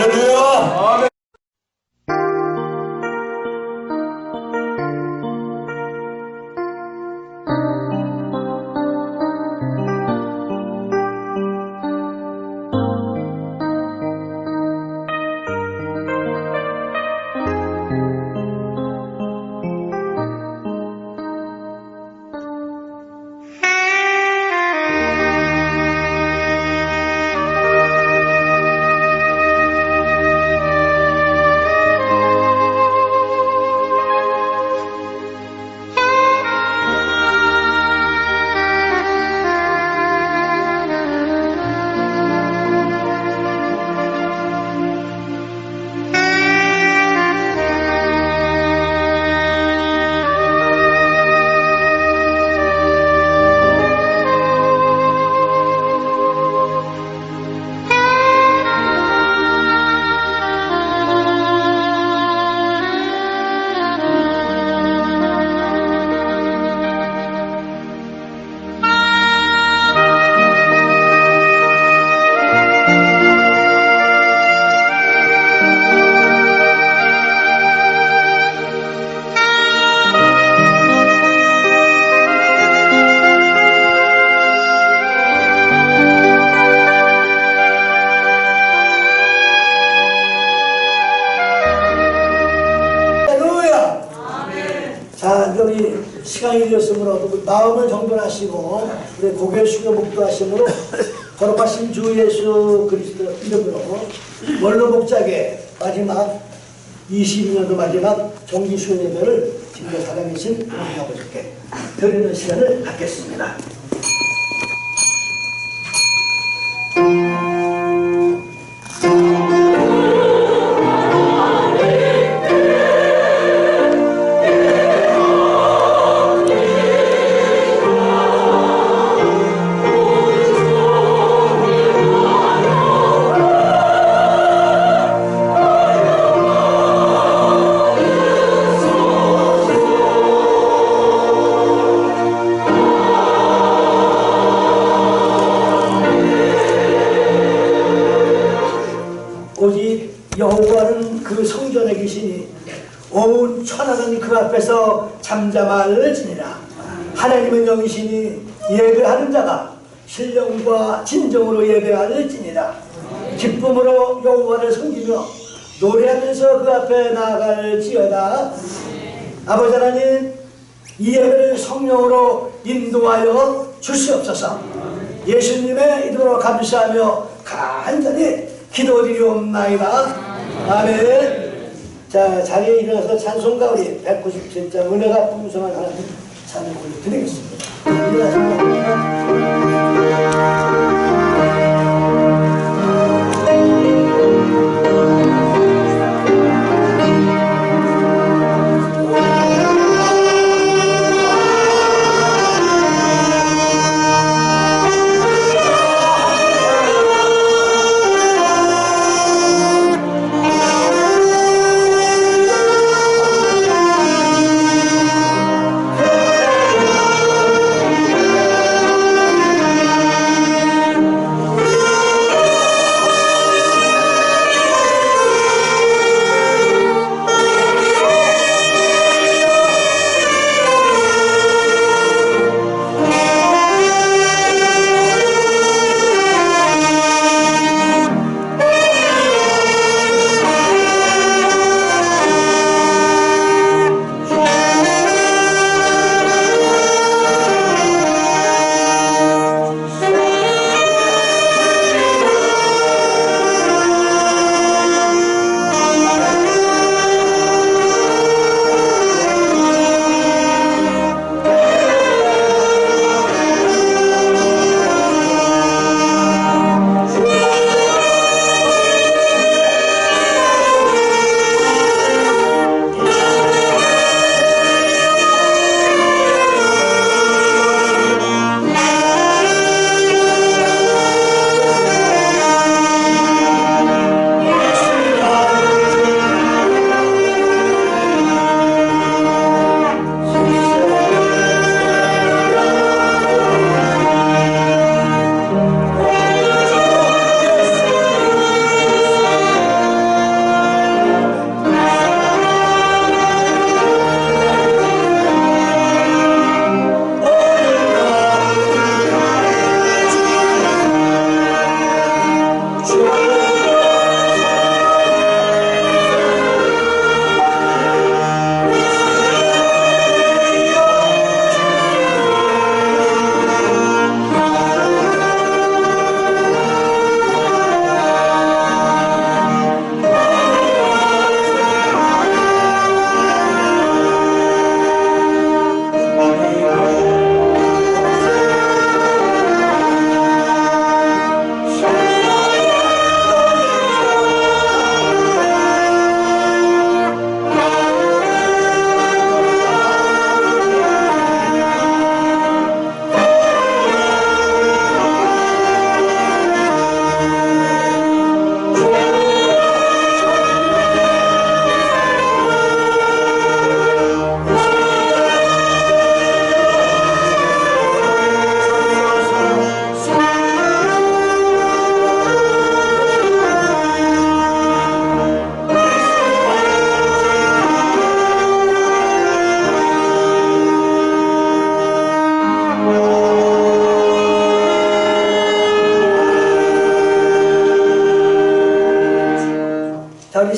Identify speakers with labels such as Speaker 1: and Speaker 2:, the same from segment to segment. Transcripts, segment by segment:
Speaker 1: 할렐루야.
Speaker 2: 자, 우리 시간이 되었으므로 마음을 정돈하시고 우리 고개 숙여 묵도하심으로 거룩하신 주 예수 그리스도 이름으로 원로 목자계 마지막 22년도 마지막 정기 수요 예배를 지금 살아계신 우리 아버지께 드리는 시간을 갖겠습니다. 오직 여호와는 그 성전에 계시니 온 천하는 그 앞에서 잠잠할지니라. 하나님은 영이시니 예배하는 자가 신령과 진정으로 예배할지니라. 기쁨으로 여호와를 섬기며 노래하면서 그 앞에 나아갈지어다. 아버지 하나님, 이 예배를 성령으로 인도하여 주시옵소서. 예수님의 이름으로 감사하며 간절히 기도드리옵나이다. 아멘. 자, 자리에 일어나서 찬송가 우리 197장 은혜가 풍성한 하나님 찬송을 드리겠습니다.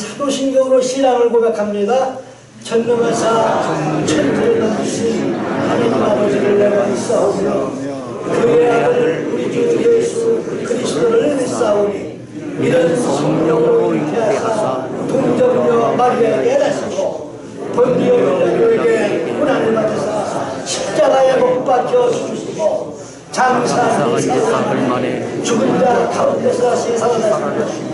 Speaker 2: 사도신경으로 신앙을 고백합니다. 전능하사 천지를 넘기신 하나님 아버지를 내가 믿사오며 그의 아들 우리 주 예수 그리스도를 믿사오니 이는 성령으로 잉태하사 동정녀 마리아에게 나시고 본디오 빌라도에게 고난을 받으사 십자가에 못 박혀 죽으시고 장사한 지 사흘 만에 죽은 자 가운데서 세상을 하시고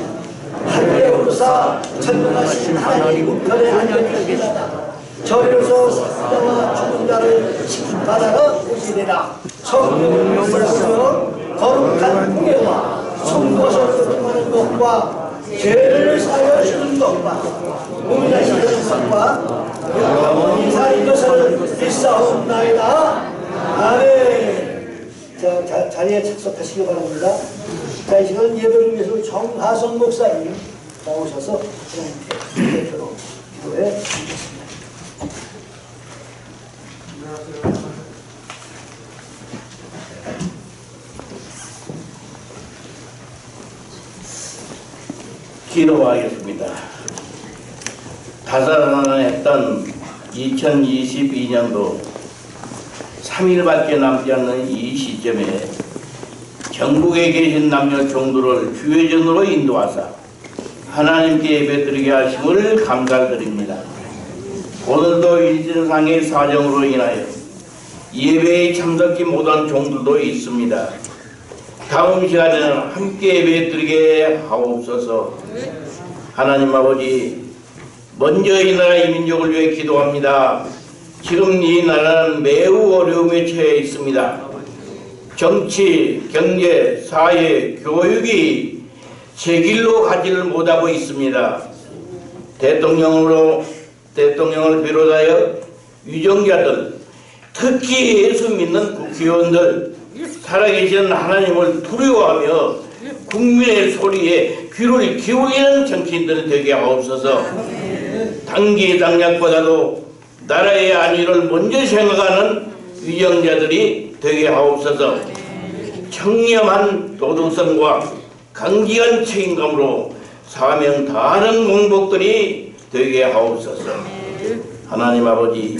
Speaker 2: 하늘에 오르사 전능하신 하나님 우편에 앉으시리라. 저리로서 사자와 죽은 자를 심판하러 오시리라. 성령을 쓰며 거룩한 공예와 성도서 소통하는 것과 죄를 사하여 주는 것과 공인하시는 것과 영원히 사는 것을 믿사옵나이다. 아멘. 자, 자리에 착석하시기 바랍니다. 자, 이 시간 예배를 위해서 정하성 목사님 나오셔서 하나님께 대표로 기도해 주시겠습니다.
Speaker 1: 기도하겠습니다. 다사다난했던 2022년도 3일밖에 남지 않는 이 시점에 전국에 계신 남녀 종들을 주회전으로 인도하사 하나님께 예배드리게 하심을 감사드립니다. 오늘도 일진상의 사정으로 인하여 예배에 참석지 못한 종들도 있습니다. 다음 시간에는 함께 예배드리게 하옵소서. 하나님 아버지, 먼저 이 나라 이 민족을 위해 기도합니다. 지금 이 나라는 매우 어려움에 처해 있습니다. 정치, 경제, 사회, 교육이 제 길로 가지를 못하고 있습니다. 대통령을 비롯하여 유정자들, 특히 예수 믿는 국회의원들, 살아계신 하나님을 두려워하며 국민의 소리에 귀를 기울이는 정치인들 되게 하옵소서. 단기 당략보다도 나라의 안위를 먼저 생각하는 위정자들이 되게 하옵소서. 청렴한 도덕성과 강직한 책임감으로 사명 다하는 공복들이 되게 하옵소서. 하나님 아버지,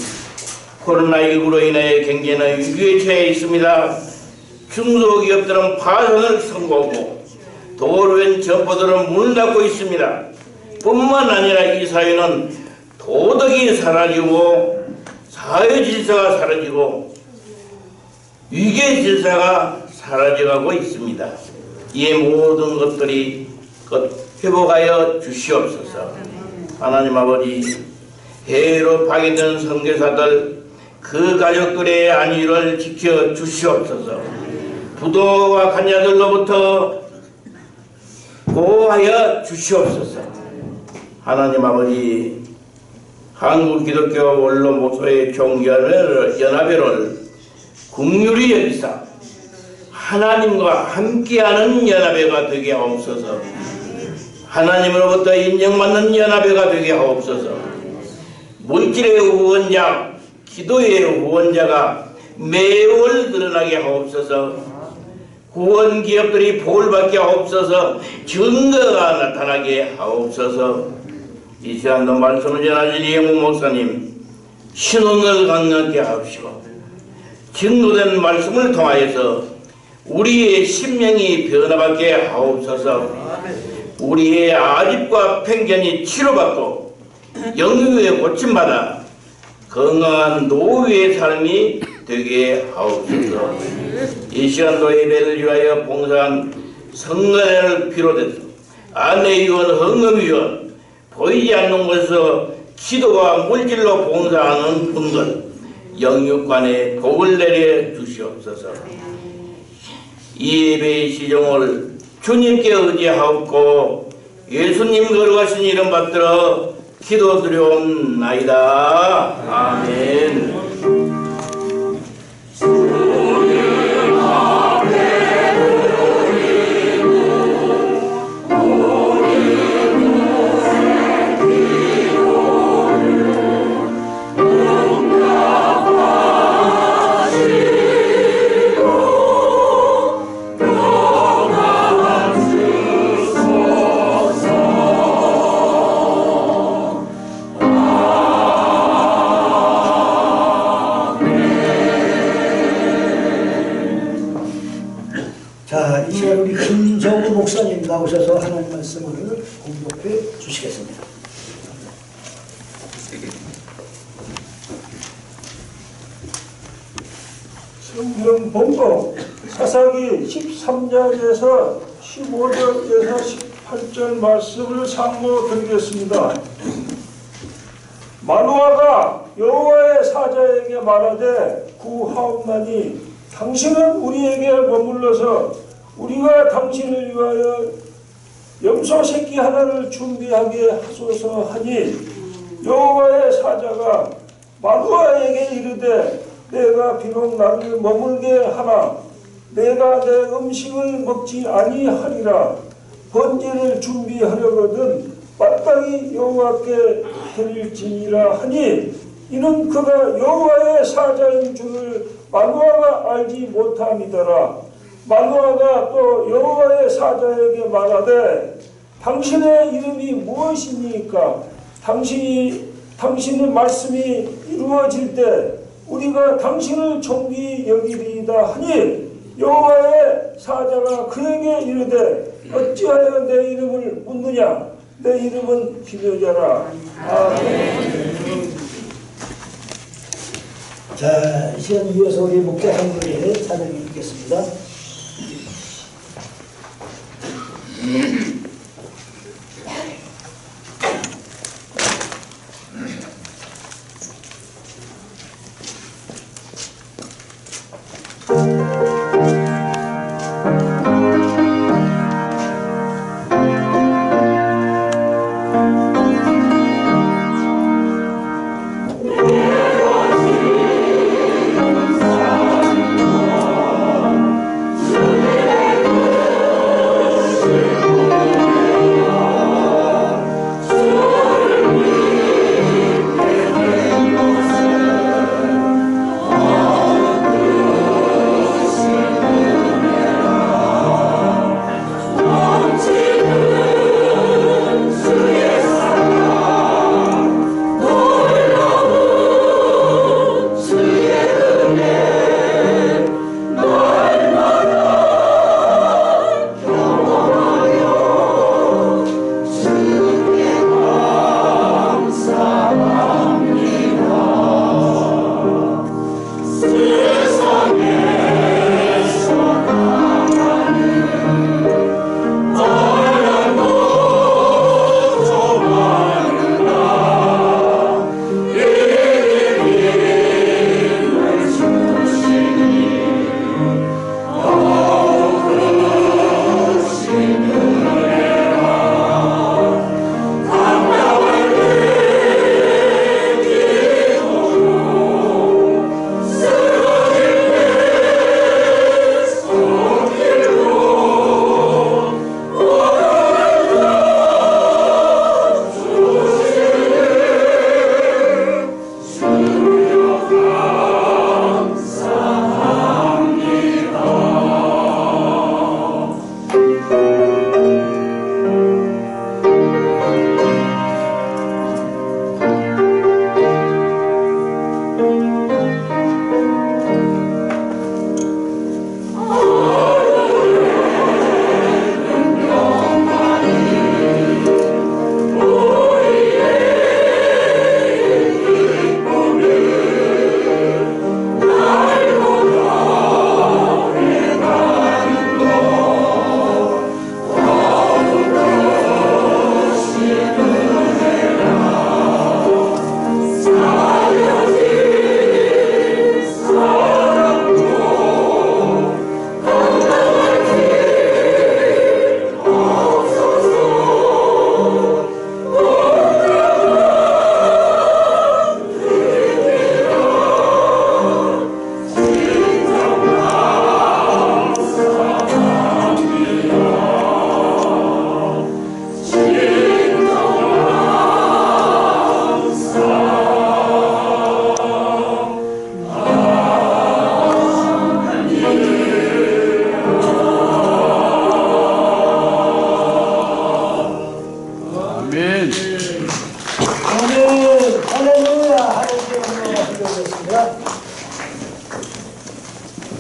Speaker 1: 코로나19로 인해 경제는 위기에 처해 있습니다. 중소기업들은 파산을 선고하고 도로엔 점포들은 문을 닫고 있습니다. 뿐만 아니라 이 사회는 도덕이 사라지고 사회 질서가 사라지고 위계 질서가 사라져가고 있습니다. 이 모든 것들이 회복하여 주시옵소서. 하나님 아버지, 해외로 파견된 선교사들 그 가족들의 안위를 지켜 주시옵소서. 부도와 간자들로부터 보호하여 주시옵소서. 하나님 아버지, 한국 기독교 원로 목사의 종연합회를 긍휼히 여기사 하나님과 함께하는 연합회가 되게 하옵소서. 하나님으로부터 인정받는 연합회가 되게 하옵소서. 물질의 후원자, 기도의 후원자가 매월 늘어나게 하옵소서. 후원 기업들이 복을 받게 하옵소서. 증거가 나타나게 하옵소서. 이 시간도 말씀을 전하신 이영웅 목사님 신원을 강력하게 하옵시고 증거된 말씀을 통하여서 우리의 심령이 변화받게 하옵소서. 우리의 아집과 편견이 치료받고 영유에 고침받아 건강한 노후의 삶이 되게 하옵소서. 이 시간도 예배를 위하여 봉사한 성가대를 비롯해서 안내위원, 헌금위원, 보이지 않는 곳에서 기도와 물질로 봉사하는 분들 영육간에 복을 내려 주시옵소서. 이 예배의 시종을 주님께 의지하옵고 예수님 거룩하신 이름 받들어 기도드려옵나이다. 아멘.
Speaker 2: 목사님 나오셔서 하나님 말씀을 공독해 주시겠습니다.
Speaker 3: 성경 본문 사사기 13장에서 15절에서 18절 말씀을 상고드리겠습니다. 마누아가 여호와의 사자에게 말하되 구하옵나니 당신은 우리에게 머물러서 우리가 당신을 위하여 염소 새끼 하나를 준비하게 하소서 하니 여호와의 사자가 마누아에게 이르되 내가 비록 나를 머물게 하나 내가 내 음식을 먹지 아니하리라. 번제를 준비하려거든 마땅히 여호와께 드릴지니라 하니 이는 그가 여호와의 사자인 줄을 마누아가 알지 못함이더라. 마누아가 또 여호와의 사자에게 말하되 당신의 이름이 무엇이니까 당신의 말씀이 이루어질 때 우리가 당신을 존귀 여기리이다 하니 여호와의 사자가 그에게 이르되 어찌하여 내 이름을 묻느냐 내 이름은 기묘자라. 아멘.
Speaker 2: 자, 이 시간 이어서 우리 목자 한분의 찬양을 읽겠습니다.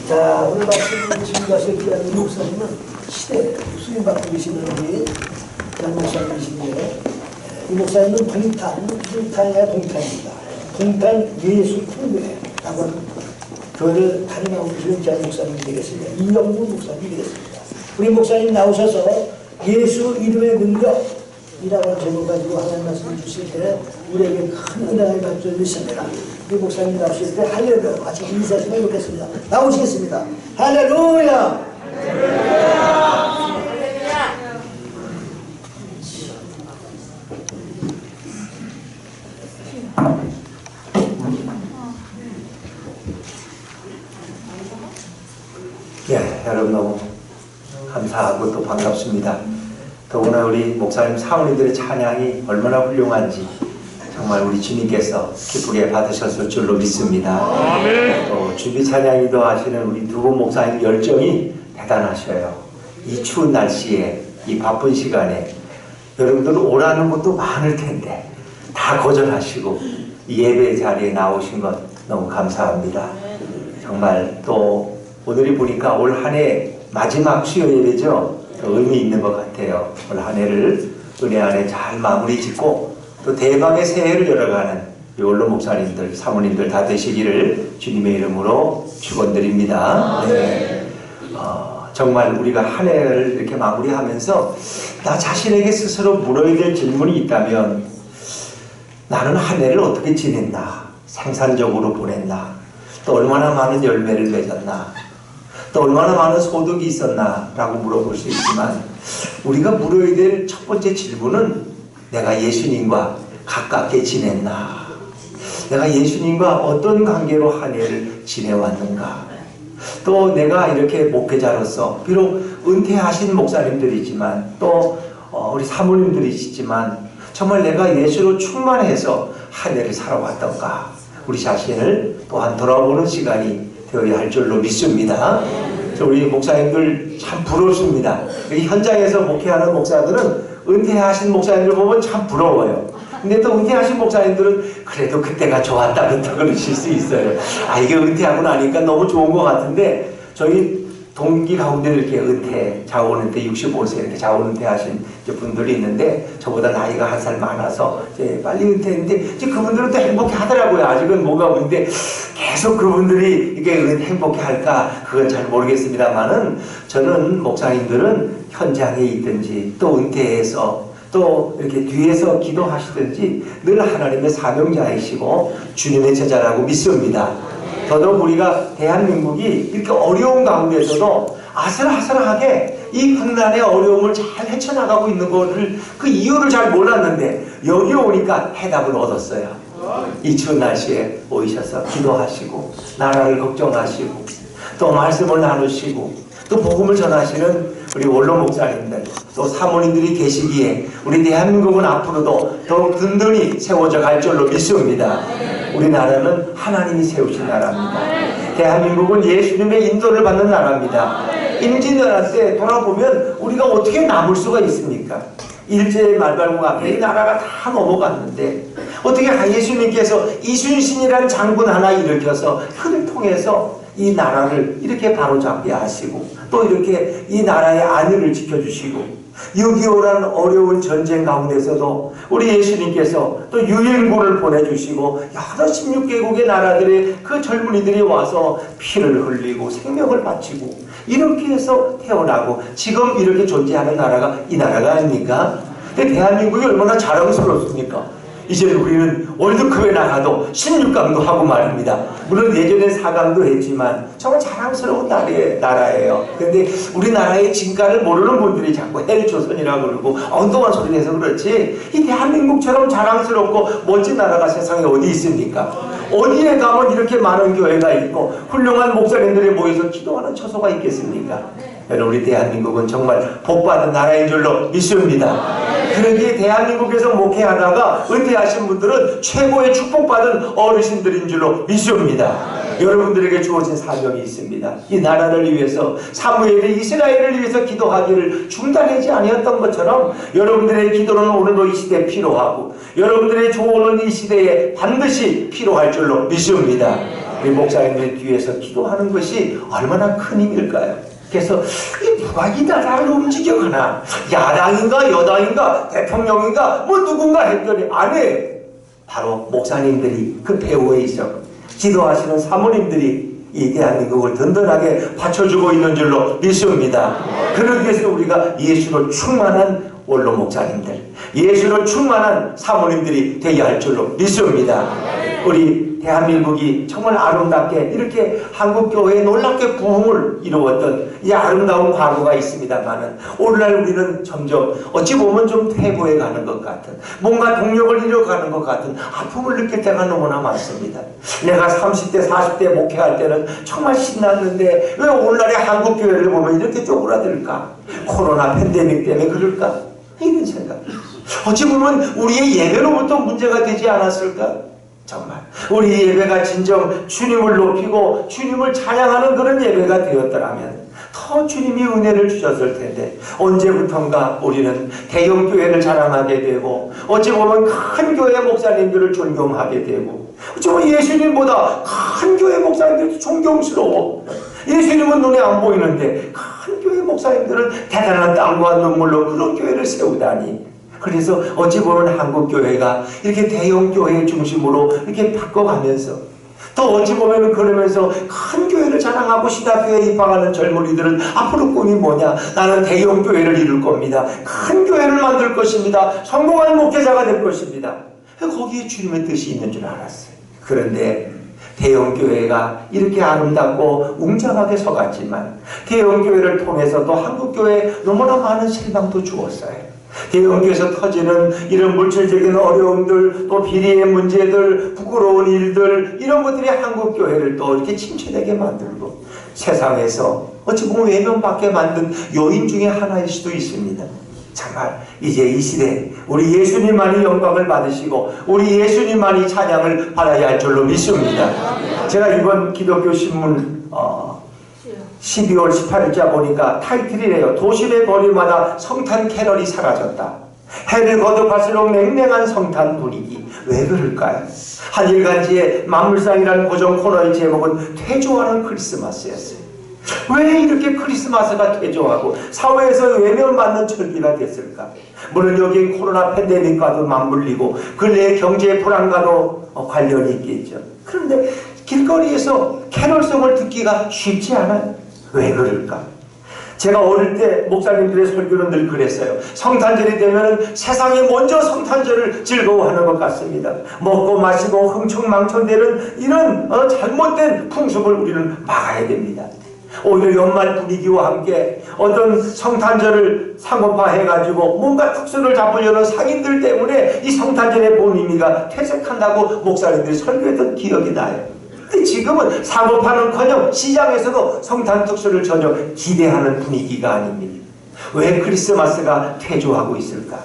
Speaker 2: 자, 오늘 말씀을 지금까지 기한 이 목사님은 시대 수임 받고 계시는 우리 양 목사님이신데요. 이 목사님은 동탄의 동탄입니다. 동탄 예수 통교회라고 하는 교회를 담임하고 계시는 양 목사님이 되겠습니다. 이영문 목사님이 되겠습니다. 우리 목사님 나오셔서 예수 이름의 능력이라고 하는 제목 가지고 하나님 말씀을 주실 때 우리에게 큰 은혜를 받을 줄 믿습니다. 우리 목사님 나오실 때 할렐루야 같이 인사하시면 좋겠습니다. 나오시겠습니다. 할렐루야.
Speaker 4: 예, 여러분 너무 감사하고 또 반갑습니다. 더구나 우리 목사님 사모님들의 찬양이 얼마나 훌륭한지 정말 우리 주님께서 기쁘게 받으셨을 줄로 믿습니다. 또 주비 찬양이도 하시는 우리 두 분 목사님 열정이 대단하셔요. 이 추운 날씨에 이 바쁜 시간에 여러분들 오라는 것도 많을 텐데 다 거절하시고 이 예배 자리에 나오신 것 너무 감사합니다. 정말 또 오늘이 보니까 올 한 해 마지막 수요 예배죠. 의미 있는 것 같아요. 올 한 해를 은혜 안에 잘 마무리 짓고 또 대박의 새해를 열어가는 원로 목사님들, 사모님들 다 되시기를 주님의 이름으로 축원드립니다. 네. 정말 우리가 한 해를 이렇게 마무리하면서 나 자신에게 스스로 물어야 될 질문이 있다면 나는 한 해를 어떻게 지냈나? 생산적으로 보냈나? 또 얼마나 많은 열매를 맺었나? 또 얼마나 많은 소득이 있었나? 라고 물어볼 수 있지만 우리가 물어야 될 첫 번째 질문은 내가 예수님과 가깝게 지냈나? 내가 예수님과 어떤 관계로 한 해를 지내왔는가? 또 내가 이렇게 목회자로서 비록 은퇴하신 목사님들이지만 또 우리 사모님들이시지만 정말 내가 예수로 충만해서 한 해를 살아왔던가? 우리 자신을 또한 돌아보는 시간이 되어야 할 줄로 믿습니다. 우리 목사님들 참 부럽습니다. 이 현장에서 목회하는 목사들은 은퇴하신 목사님들 보면 참 부러워요. 근데 또 은퇴하신 목사님들은 그래도 그때가 좋았다고 또 그러실 수 있어요. 아, 이게 은퇴하고 나니까 너무 좋은 것 같은데 저희 동기 가운데 이렇게 은퇴, 자원 은퇴 65세 이렇게 자원 은퇴하신 분들이 있는데 저보다 나이가 한 살 많아서 이제 빨리 은퇴했는데 이제 그분들은 또 행복해 하더라고요. 아직은 뭐가 없는데 계속 그분들이 이게 행복해 할까 그건 잘 모르겠습니다만은 저는 목사님들은 현장에 있든지 또 은퇴해서 또 이렇게 뒤에서 기도하시든지 늘 하나님의 사명자이시고 주님의 제자라고 믿습니다. 더더욱 우리가 대한민국이 이렇게 어려운 가운데서도 아슬아슬하게 이 국난의 어려움을 잘 헤쳐나가고 있는 것을 그 이유를 잘 몰랐는데 여기 오니까 해답을 얻었어요. 이 추운 날씨에 오셔서 기도하시고 나라를 걱정하시고 또 말씀을 나누시고 또 복음을 전하시는 우리 원로 목사님들 또 사모님들이 계시기에 우리 대한민국은 앞으로도 더욱 든든히 세워져 갈 줄로 믿습니다. 우리나라는 하나님이 세우신 나라입니다. 대한민국은 예수님의 인도를 받는 나라입니다. 임진왜란 때 돌아보면 우리가 어떻게 남을 수가 있습니까? 일제의 말발굽 앞에 이 나라가 다 넘어갔는데 어떻게 예수님께서 이순신이라는 장군 하나 일으켜서 그를 통해서 이 나라를 이렇게 바로잡게 하시고 또 이렇게 이 나라의 안위를 지켜주시고 6.25라는 어려운 전쟁 가운데서도 우리 예수님께서 또 유엔군을 보내주시고 여러 16개국의 나라들의 그 젊은이들이 와서 피를 흘리고 생명을 바치고 이렇게 해서 태어나고 지금 이렇게 존재하는 나라가 이 나라가 아닙니까? 근데 대한민국이 얼마나 자랑스럽습니까? 이제 우리는 월드컵에 나가도 16강도 하고 말입니다. 물론 예전에 4강도 했지만 정말 자랑스러운 나라예요. 그런데 우리나라의 진가를 모르는 분들이 자꾸 헬조선이라고 그러고 엉뚱한 소리 내서 그렇지 이 대한민국처럼 자랑스럽고 멋진 나라가 세상에 어디 있습니까? 어디에 가면 이렇게 많은 교회가 있고 훌륭한 목사님들이 모여서 기도하는 처소가 있겠습니까? 여러분 우리 대한민국은 정말 복받은 나라인 줄로 믿습니다. 그러기에 대한민국에서 목회하다가 은퇴하신 분들은 최고의 축복받은 어르신들인 줄로 믿습니다. 여러분들에게 주어진 사명이 있습니다. 이 나라를 위해서 사무엘이 이스라엘을 위해서 기도하기를 중단하지 아니었던 것처럼 여러분들의 기도는 오늘도 이 시대에 필요하고 여러분들의 조언은 이 시대에 반드시 필요할 줄로 믿습니다. 우리 목사님들 뒤에서 기도하는 것이 얼마나 큰 힘일까요? 그래서 이 누가 이 나라를 움직여가나, 야당인가 여당인가 대통령인가 뭐 누군가 했더니 아니에요. 바로 목사님들이 그 배후에 있어 기도하시는 사모님들이 이 대한민국을 든든하게 받쳐주고 있는 줄로 믿습니다. 그러기 위해서 우리가 예수로 충만한 원로 목사님들, 예수로 충만한 사모님들이 되어야 할 줄로 믿습니다. 우리 대한민국이 정말 아름답게 이렇게 한국교회에 놀랍게 부흥을 이루었던 이 아름다운 과거가 있습니다만은 오늘날 우리는 점점 어찌 보면 좀 퇴보해 가는 것 같은, 뭔가 동력을 잃어가는 것 같은 아픔을 느낄 때가 너무나 많습니다. 내가 30대 40대 목회할 때는 정말 신났는데 왜 오늘날의 한국교회를 보면 이렇게 쪼그라들까? 코로나 팬데믹 때문에 그럴까? 이런 생각. 어찌 보면 우리의 예배로부터 문제가 되지 않았을까? 정말 우리 예배가 진정 주님을 높이고 주님을 찬양하는 그런 예배가 되었더라면 더 주님이 은혜를 주셨을 텐데, 언제부턴가 우리는 대형교회를 자랑하게 되고 어찌 보면 큰 교회 목사님들을 존경하게 되고, 어찌 보면 예수님보다 큰 교회 목사님들도 존경스러워. 예수님은 눈에 안 보이는데 큰 교회 목사님들은 대단한 땀과 눈물로 그런 교회를 세우다니. 그래서 어찌 보면 한국교회가 이렇게 대형교회 중심으로 이렇게 바꿔가면서, 또 어찌 보면 그러면서 큰 교회를 자랑하고 신학교회에 입학하는 젊은이들은 앞으로 꿈이 뭐냐? 나는 대형교회를 이룰 겁니다. 큰 교회를 만들 것입니다. 성공한 목회자가 될 것입니다. 거기에 주님의 뜻이 있는 줄 알았어요. 그런데 대형교회가 이렇게 아름답고 웅장하게 서갔지만 대형교회를 통해서도 한국교회에 너무나 많은 실망도 주었어요. 대형교회에서 터지는 이런 물질적인 어려움들, 또 비리의 문제들, 부끄러운 일들, 이런 것들이 한국교회를 또 이렇게 침체되게 만들고 세상에서 어찌 보면 외면받게 만든 요인 중에 하나일 수도 있습니다. 정말 이제 이 시대 우리 예수님만이 영광을 받으시고 우리 예수님만이 찬양을 받아야 할 줄로 믿습니다. 제가 이번 기독교 신문 12월 18일자 보니까 타이틀이래요. 도심의 거리마다 성탄 캐럴이 사라졌다. 해를 거듭할수록 냉랭한 성탄 분위기. 왜 그럴까요? 한 일간지의 만물상이라는 고정 코너의 제목은 퇴조하는 크리스마스였어요. 왜 이렇게 크리스마스가 퇴조하고 사회에서 외면받는 절기가 됐을까? 물론 여기엔 코로나 팬데믹과도 맞물리고 근래의 경제 불안과도 관련이 있겠죠. 그런데 길거리에서 캐럴송을 듣기가 쉽지 않아요. 왜 그럴까? 제가 어릴 때 목사님들의 설교는 늘 그랬어요. 성탄절이 되면 세상이 먼저 성탄절을 즐거워하는 것 같습니다. 먹고 마시고 흥청망청되는 이런 잘못된 풍습을 우리는 막아야 됩니다. 오히려 연말 분위기와 함께 어떤 성탄절을 상업화해가지고 뭔가 특수를 잡으려는 상인들 때문에 이 성탄절의 본 의미가 퇴색한다고 목사님들이 설교했던 기억이 나요. 근데 지금은 상업화는커녕 시장에서도 성탄 특수를 전혀 기대하는 분위기가 아닙니다. 왜 크리스마스가 퇴조하고 있을까?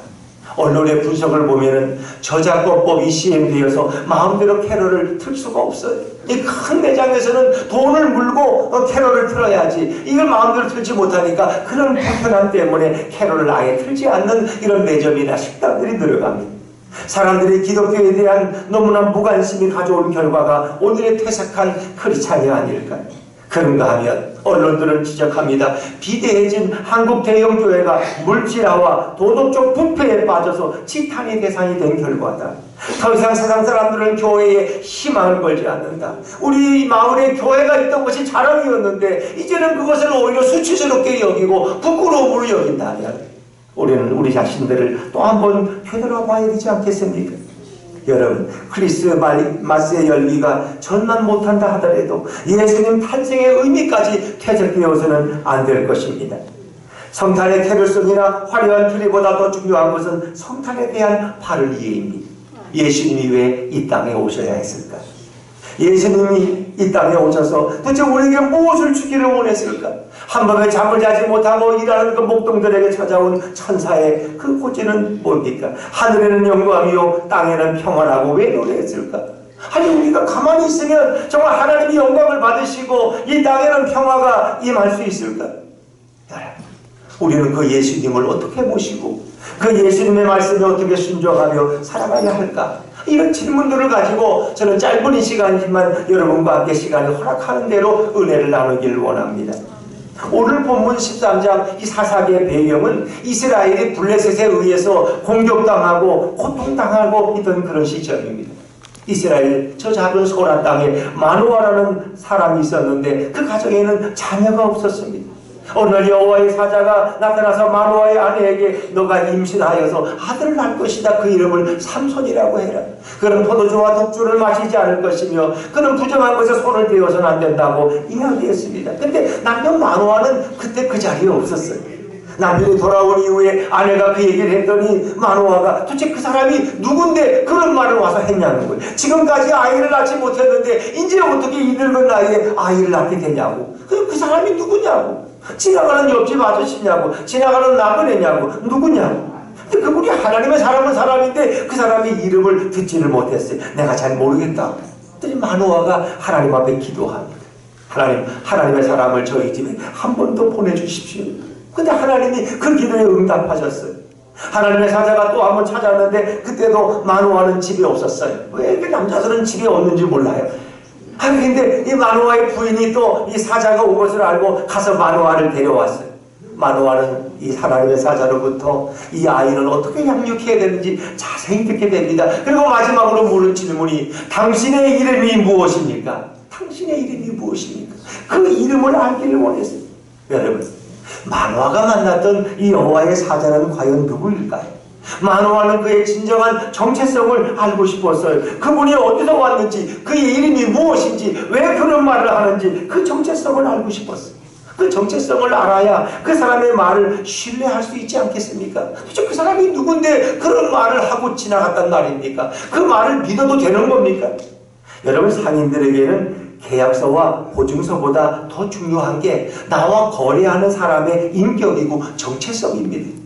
Speaker 4: 언론의 분석을 보면은 저작권법이 시행되어서 마음대로 캐럴을 틀 수가 없어요. 이 큰 매장에서는 돈을 물고 캐럴을 틀어야지 이걸 마음대로 틀지 못하니까 그런 불편함 때문에 캐럴을 아예 틀지 않는 이런 매점이나 식당들이 늘어갑니다. 사람들이 기독교에 대한 너무나 무관심이 가져온 결과가 오늘의 퇴색한 크리스찬이 아닐까요? 그런가 하면 언론들은 지적합니다. 비대해진 한국 대형교회가 물질화와 도덕적 부패에 빠져서 지탄의 대상이 된 결과다. 더 이상 세상 사람들은 교회에 희망을 걸지 않는다. 우리 마을에 교회가 있던 것이 자랑이었는데 이제는 그것을 오히려 수치스럽게 여기고 부끄러움으로 여긴다면 우리는 우리 자신들을 또 한 번 되돌아봐야 되지 않겠습니까? 여러분, 크리스마스의 열기가 전만 못한다 하더라도 예수님 탄생의 의미까지 퇴색되어서는 안 될 것입니다. 성탄의 캐럴송이나 화려한 트리보다 더 중요한 것은 성탄에 대한 바른 이해입니다. 예수님이 왜 이 땅에 오셔야 했을까? 예수님이 이 땅에 오셔서 도대체 우리에게 무엇을 주기를 원했을까? 한밤에 잠을 자지 못하고 일하는 그 목동들에게 찾아온 천사의 그 고지는 뭡니까? 하늘에는 영광이요 땅에는 평안하고 왜 노래했을까? 아니 우리가 가만히 있으면 정말 하나님이 영광을 받으시고 이 땅에는 평화가 임할 수 있을까? 우리는 그 예수님을 어떻게 모시고 그 예수님의 말씀에 어떻게 순종하며 살아가야 할까? 이런 질문들을 가지고 저는 짧은 이 시간이지만 여러분과 함께 시간을 허락하는 대로 은혜를 나누기를 원합니다. 오늘 본문 13장 이 사사기의 배경은 이스라엘이 블레셋에 의해서 공격당하고 고통당하고 있던 그런 시점입니다. 이스라엘 저 작은 소란 땅에 마노아라는 사람이 있었는데 그 가정에는 자녀가 없었습니다. 어느 날 여호와의 사자가 나타나서 마노아의 아내에게 너가 임신하여서 아들을 낳을 것이다. 그 이름을 삼손이라고 해라. 그는 포도주와 독주를 마시지 않을 것이며 그는 부정한 것에 손을 대어서는 안 된다고 이야기했습니다. 근데 남편 마노아는 그때 그 자리에 없었어요. 남편이 돌아온 이후에 아내가 그 얘기를 했더니 마노아가 도대체 그 사람이 누군데 그런 말을 와서 했냐는 거예요. 지금까지 아이를 낳지 못했는데 이제 어떻게 이 늙은 나이에 아이를 낳게 되냐고. 그 사람이 누구냐고. 지나가는 옆집 아저씨냐고, 지나가는 나그네냐고, 누구냐고. 근데 그분이 하나님의 사람은 사람인데 그 사람의 이름을 듣지를 못했어요. 내가 잘 모르겠다. 그랬더니 마노아가 하나님 앞에 기도합니다. 하나님의 사람을 저희 집에 한 번 더 보내주십시오. 근데 하나님이 그 기도에 응답하셨어요. 하나님의 사자가 또 한 번 찾아왔는데 그때도 마노아는 집에 없었어요. 왜 이렇게 남자들은 집에 없는지 몰라요. 근데 이 마노아의 부인이 또 이 사자가 온 것을 알고 가서 마노아를 데려왔어요. 마노아는 이 하나님의 사자로부터 이 아이는 어떻게 양육해야 되는지 자세히 듣게 됩니다. 그리고 마지막으로 물은 질문이 당신의 이름이 무엇입니까? 당신의 이름이 무엇입니까? 그 이름을 알기를 원했어요. 여러분, 마노아가 만났던 이 여호와의 사자는 과연 누구일까요? 마노아는 그의 진정한 정체성을 알고 싶었어요. 그분이 어디서 왔는지, 그의 이름이 무엇인지, 왜 그런 말을 하는지 그 정체성을 알고 싶었어요. 그 정체성을 알아야 그 사람의 말을 신뢰할 수 있지 않겠습니까? 도대체 그 사람이 누군데 그런 말을 하고 지나갔단 말입니까? 그 말을 믿어도 되는 겁니까? 여러분, 상인들에게는 계약서와 보증서보다 더 중요한 게 나와 거래하는 사람의 인격이고 정체성입니다.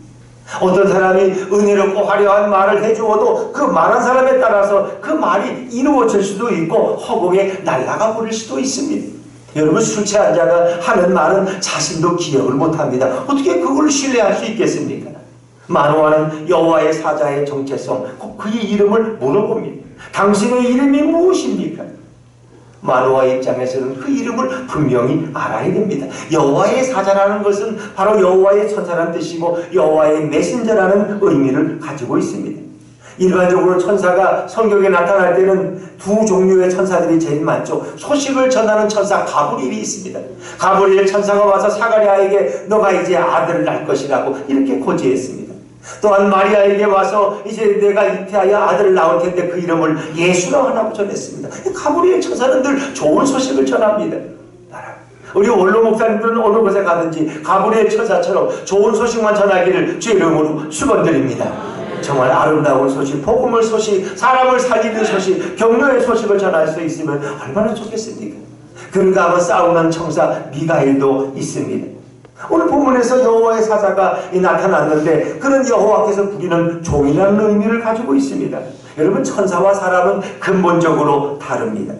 Speaker 4: 어떤 사람이 은혜롭고 화려한 말을 해주어도 그 말한 사람에 따라서 그 말이 이루어질 수도 있고 허공에 날아가 버릴 수도 있습니다. 여러분, 술 취한 자가 하는 말은 자신도 기억을 못합니다. 어떻게 그걸 신뢰할 수 있겠습니까? 마노아는 여호와의 사자의 정체성, 꼭 그의 이름을 물어봅니다. 당신의 이름이 무엇입니까? 마노아의 입장에서는 그 이름을 분명히 알아야 됩니다. 여호와의 사자라는 것은 바로 여호와의 천사라는 뜻이고 여호와의 메신저라는 의미를 가지고 있습니다. 일반적으로 천사가 성경에 나타날 때는 두 종류의 천사들이 제일 많죠. 소식을 전하는 천사 가브리엘이 있습니다. 가브리엘 천사가 와서 사가랴에게 너가 이제 아들을 낳을 것이라고 이렇게 고지했습니다. 또한 마리아에게 와서 이제 내가 잉태하여 아들을 낳을 텐데 그 이름을 예수라고 하라고 전했습니다. 가브리엘 천사는 늘 좋은 소식을 전합니다. 우리 원로 목사님들은 어느 곳에 가든지 가브리엘 천사처럼 좋은 소식만 전하기를 주의 이름으로 축원드립니다. 정말 아름다운 소식, 복음의 소식, 사람을 살리는 소식, 격려의 소식을 전할 수 있으면 얼마나 좋겠습니까? 그런가 하면 싸우는 천사 미가엘도 있습니다. 오늘 본문에서 여호와의 사자가 나타났는데 그는 여호와께서 부리는 종이라는 의미를 가지고 있습니다. 여러분, 천사와 사람은 근본적으로 다릅니다.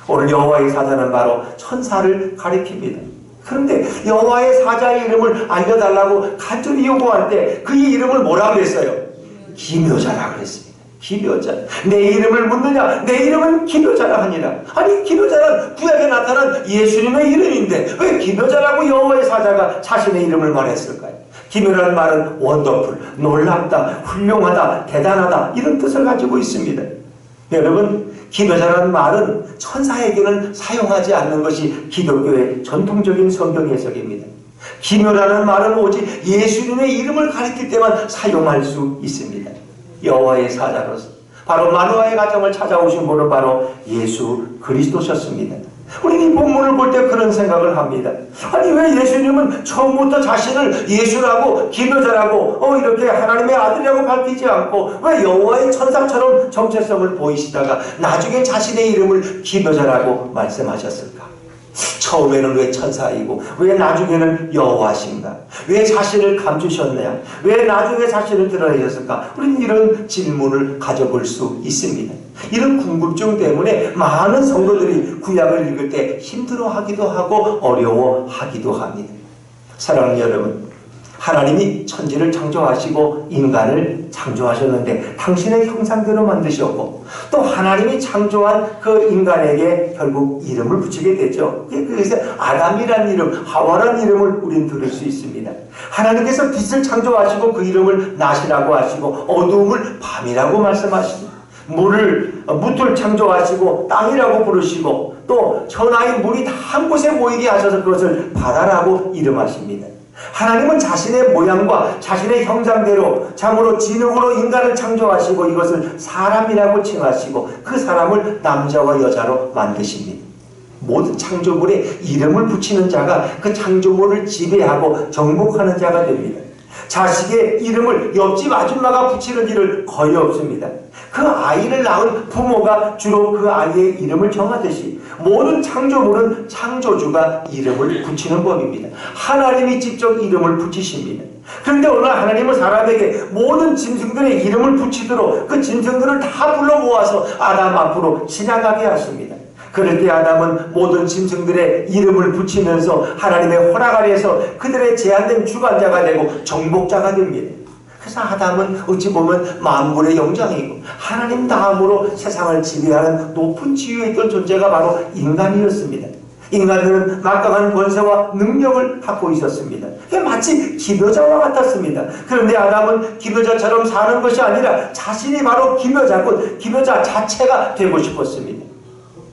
Speaker 4: 오늘 여호와의 사자는 바로 천사를 가리킵니다. 그런데 여호와의 사자의 이름을 알려달라고 간절히 요구할 때 그의 이름을 뭐라고 했어요? 기묘자라고 했습니다. 기묘자. 내 이름을 묻느냐? 내 이름은 기묘자라 하니라. 아니, 기묘자는 구약에 나타난 예수님의 이름인데 왜 기묘자라고 여호와의 사자가 자신의 이름을 말했을까요? 기묘라는 말은 원더풀, 놀랍다, 훌륭하다, 대단하다 이런 뜻을 가지고 있습니다. 여러분, 기묘자라는 말은 천사에게는 사용하지 않는 것이 기독교의 전통적인 성경 해석입니다. 기묘라는 말은 오직 예수님의 이름을 가리킬 때만 사용할 수 있습니다. 여호와의 사자로서 바로 마노아의 가정을 찾아오신 분은 바로 예수 그리스도셨습니다. 우리는 이 본문을 볼 때 그런 생각을 합니다. 아니, 왜 예수님은 처음부터 자신을 예수라고 기묘자라고 이렇게 하나님의 아들이라고 밝히지 않고 왜 여호와의 천사처럼 정체성을 보이시다가 나중에 자신의 이름을 기묘자라고 말씀하셨을까? 처음에는 왜 천사이고 왜 나중에는 여호와신가? 왜 자신을 감추셨느냐? 왜 나중에 자신을 드러내셨을까? 우리는 이런 질문을 가져볼 수 있습니다. 이런 궁금증 때문에 많은 성도들이 구약을 읽을 때 힘들어하기도 하고 어려워하기도 합니다. 사랑하는 여러분, 하나님이 천지를 창조하시고 인간을 창조하셨는데 당신의 형상대로 만드셨고 또 하나님이 창조한 그 인간에게 결국 이름을 붙이게 되죠. 그래서 아담이라는 이름, 하와라는 이름을 우린 들을 수 있습니다. 하나님께서 빛을 창조하시고 그 이름을 낮이라고 하시고 어두움을 밤이라고 말씀하시고 물을 창조하시고 땅이라고 부르시고 또 천하의 물이 다 한 곳에 모이게 하셔서 그것을 바다라고 이름하십니다. 하나님은 자신의 모양과 자신의 형상대로 참으로 진흙으로 인간을 창조하시고 이것을 사람이라고 칭하시고 그 사람을 남자와 여자로 만드십니다. 모든 창조물에 이름을 붙이는 자가 그 창조물을 지배하고 정복하는 자가 됩니다. 자식의 이름을 옆집 아줌마가 붙이는 일은 거의 없습니다. 그 아이를 낳은 부모가 주로 그 아이의 이름을 정하듯이 모든 창조물은 창조주가 이름을 붙이는 법입니다. 하나님이 직접 이름을 붙이십니다. 그런데 어느 날 하나님은 사람에게 모든 짐승들의 이름을 붙이도록 그 짐승들을 다 불러 모아서 아담 앞으로 지나가게 하십니다. 그럴 때 아담은 모든 짐승들의 이름을 붙이면서 하나님의 허락 아래에서 그들의 제한된 주관자가 되고 정복자가 됩니다. 그래서 아담은 어찌 보면 만물의 영장이고 하나님 다음으로 세상을 지배하는 높은 지위에 있던 존재가 바로 인간이었습니다. 인간들은 막강한 권세와 능력을 갖고 있었습니다. 마치 기묘자와 같았습니다. 그런데 아담은 기묘자처럼 사는 것이 아니라 자신이 바로 기묘자고 기묘자 자체가 되고 싶었습니다.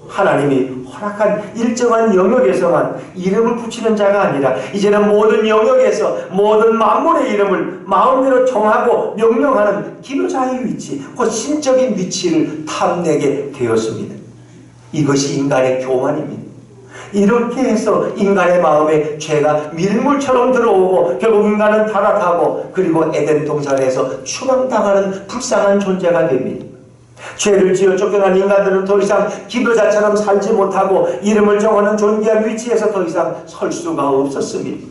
Speaker 4: 하나님이 허락한 일정한 영역에서만 이름을 붙이는 자가 아니라 이제는 모든 영역에서 모든 만물의 이름을 마음대로 정하고 명령하는 기묘자의 위치, 그 신적인 위치를 탐내게 되었습니다. 이것이 인간의 교만입니다. 이렇게 해서 인간의 마음에 죄가 밀물처럼 들어오고 결국 인간은 타락하고 그리고 에덴 동산에서 추방당하는 불쌍한 존재가 됩니다. 죄를 지어 쫓겨난 인간들은 더 이상 기묘자처럼 살지 못하고 이름을 정하는 존귀한 위치에서 더 이상 설 수가 없었습니다.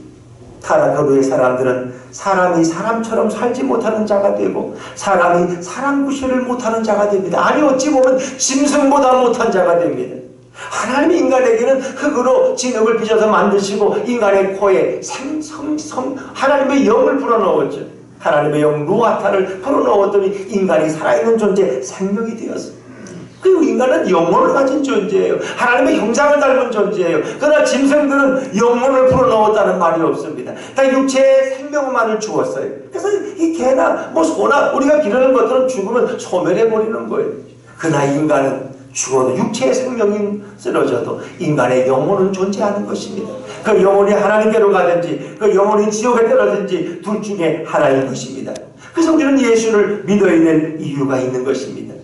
Speaker 4: 타락한 후에 사람들은 사람이 사람처럼 살지 못하는 자가 되고 사람이 사람 구실을 못하는 자가 됩니다. 아니 어찌 보면 짐승보다 못한 자가 됩니다. 하나님이 인간에게는 흙으로 진흙을 빚어서 만드시고 인간의 코에 하나님의 영을 불어넣었죠. 하나님의 영 루아타를 불어넣었더니 인간이 살아있는 존재, 생명이 되었어요. 그리고 인간은 영혼을 가진 존재예요. 하나님의 형상을 닮은 존재예요. 그러나 짐승들은 영혼을 불어넣었다는 말이 없습니다. 다 육체의 생명만을 주었어요. 그래서 이 개나 소나 우리가 기르는 것들은 죽으면 소멸해버리는 거예요. 그러나 인간은 죽어도 육체의 생명이 쓰러져도 인간의 영혼은 존재하는 것입니다. 그 영혼이 하나님께로 가든지 그 영혼이 지옥에 떨어지든지 둘 중에 하나인 것입니다. 그래서 우리는 예수를 믿어야 될 이유가 있는 것입니다.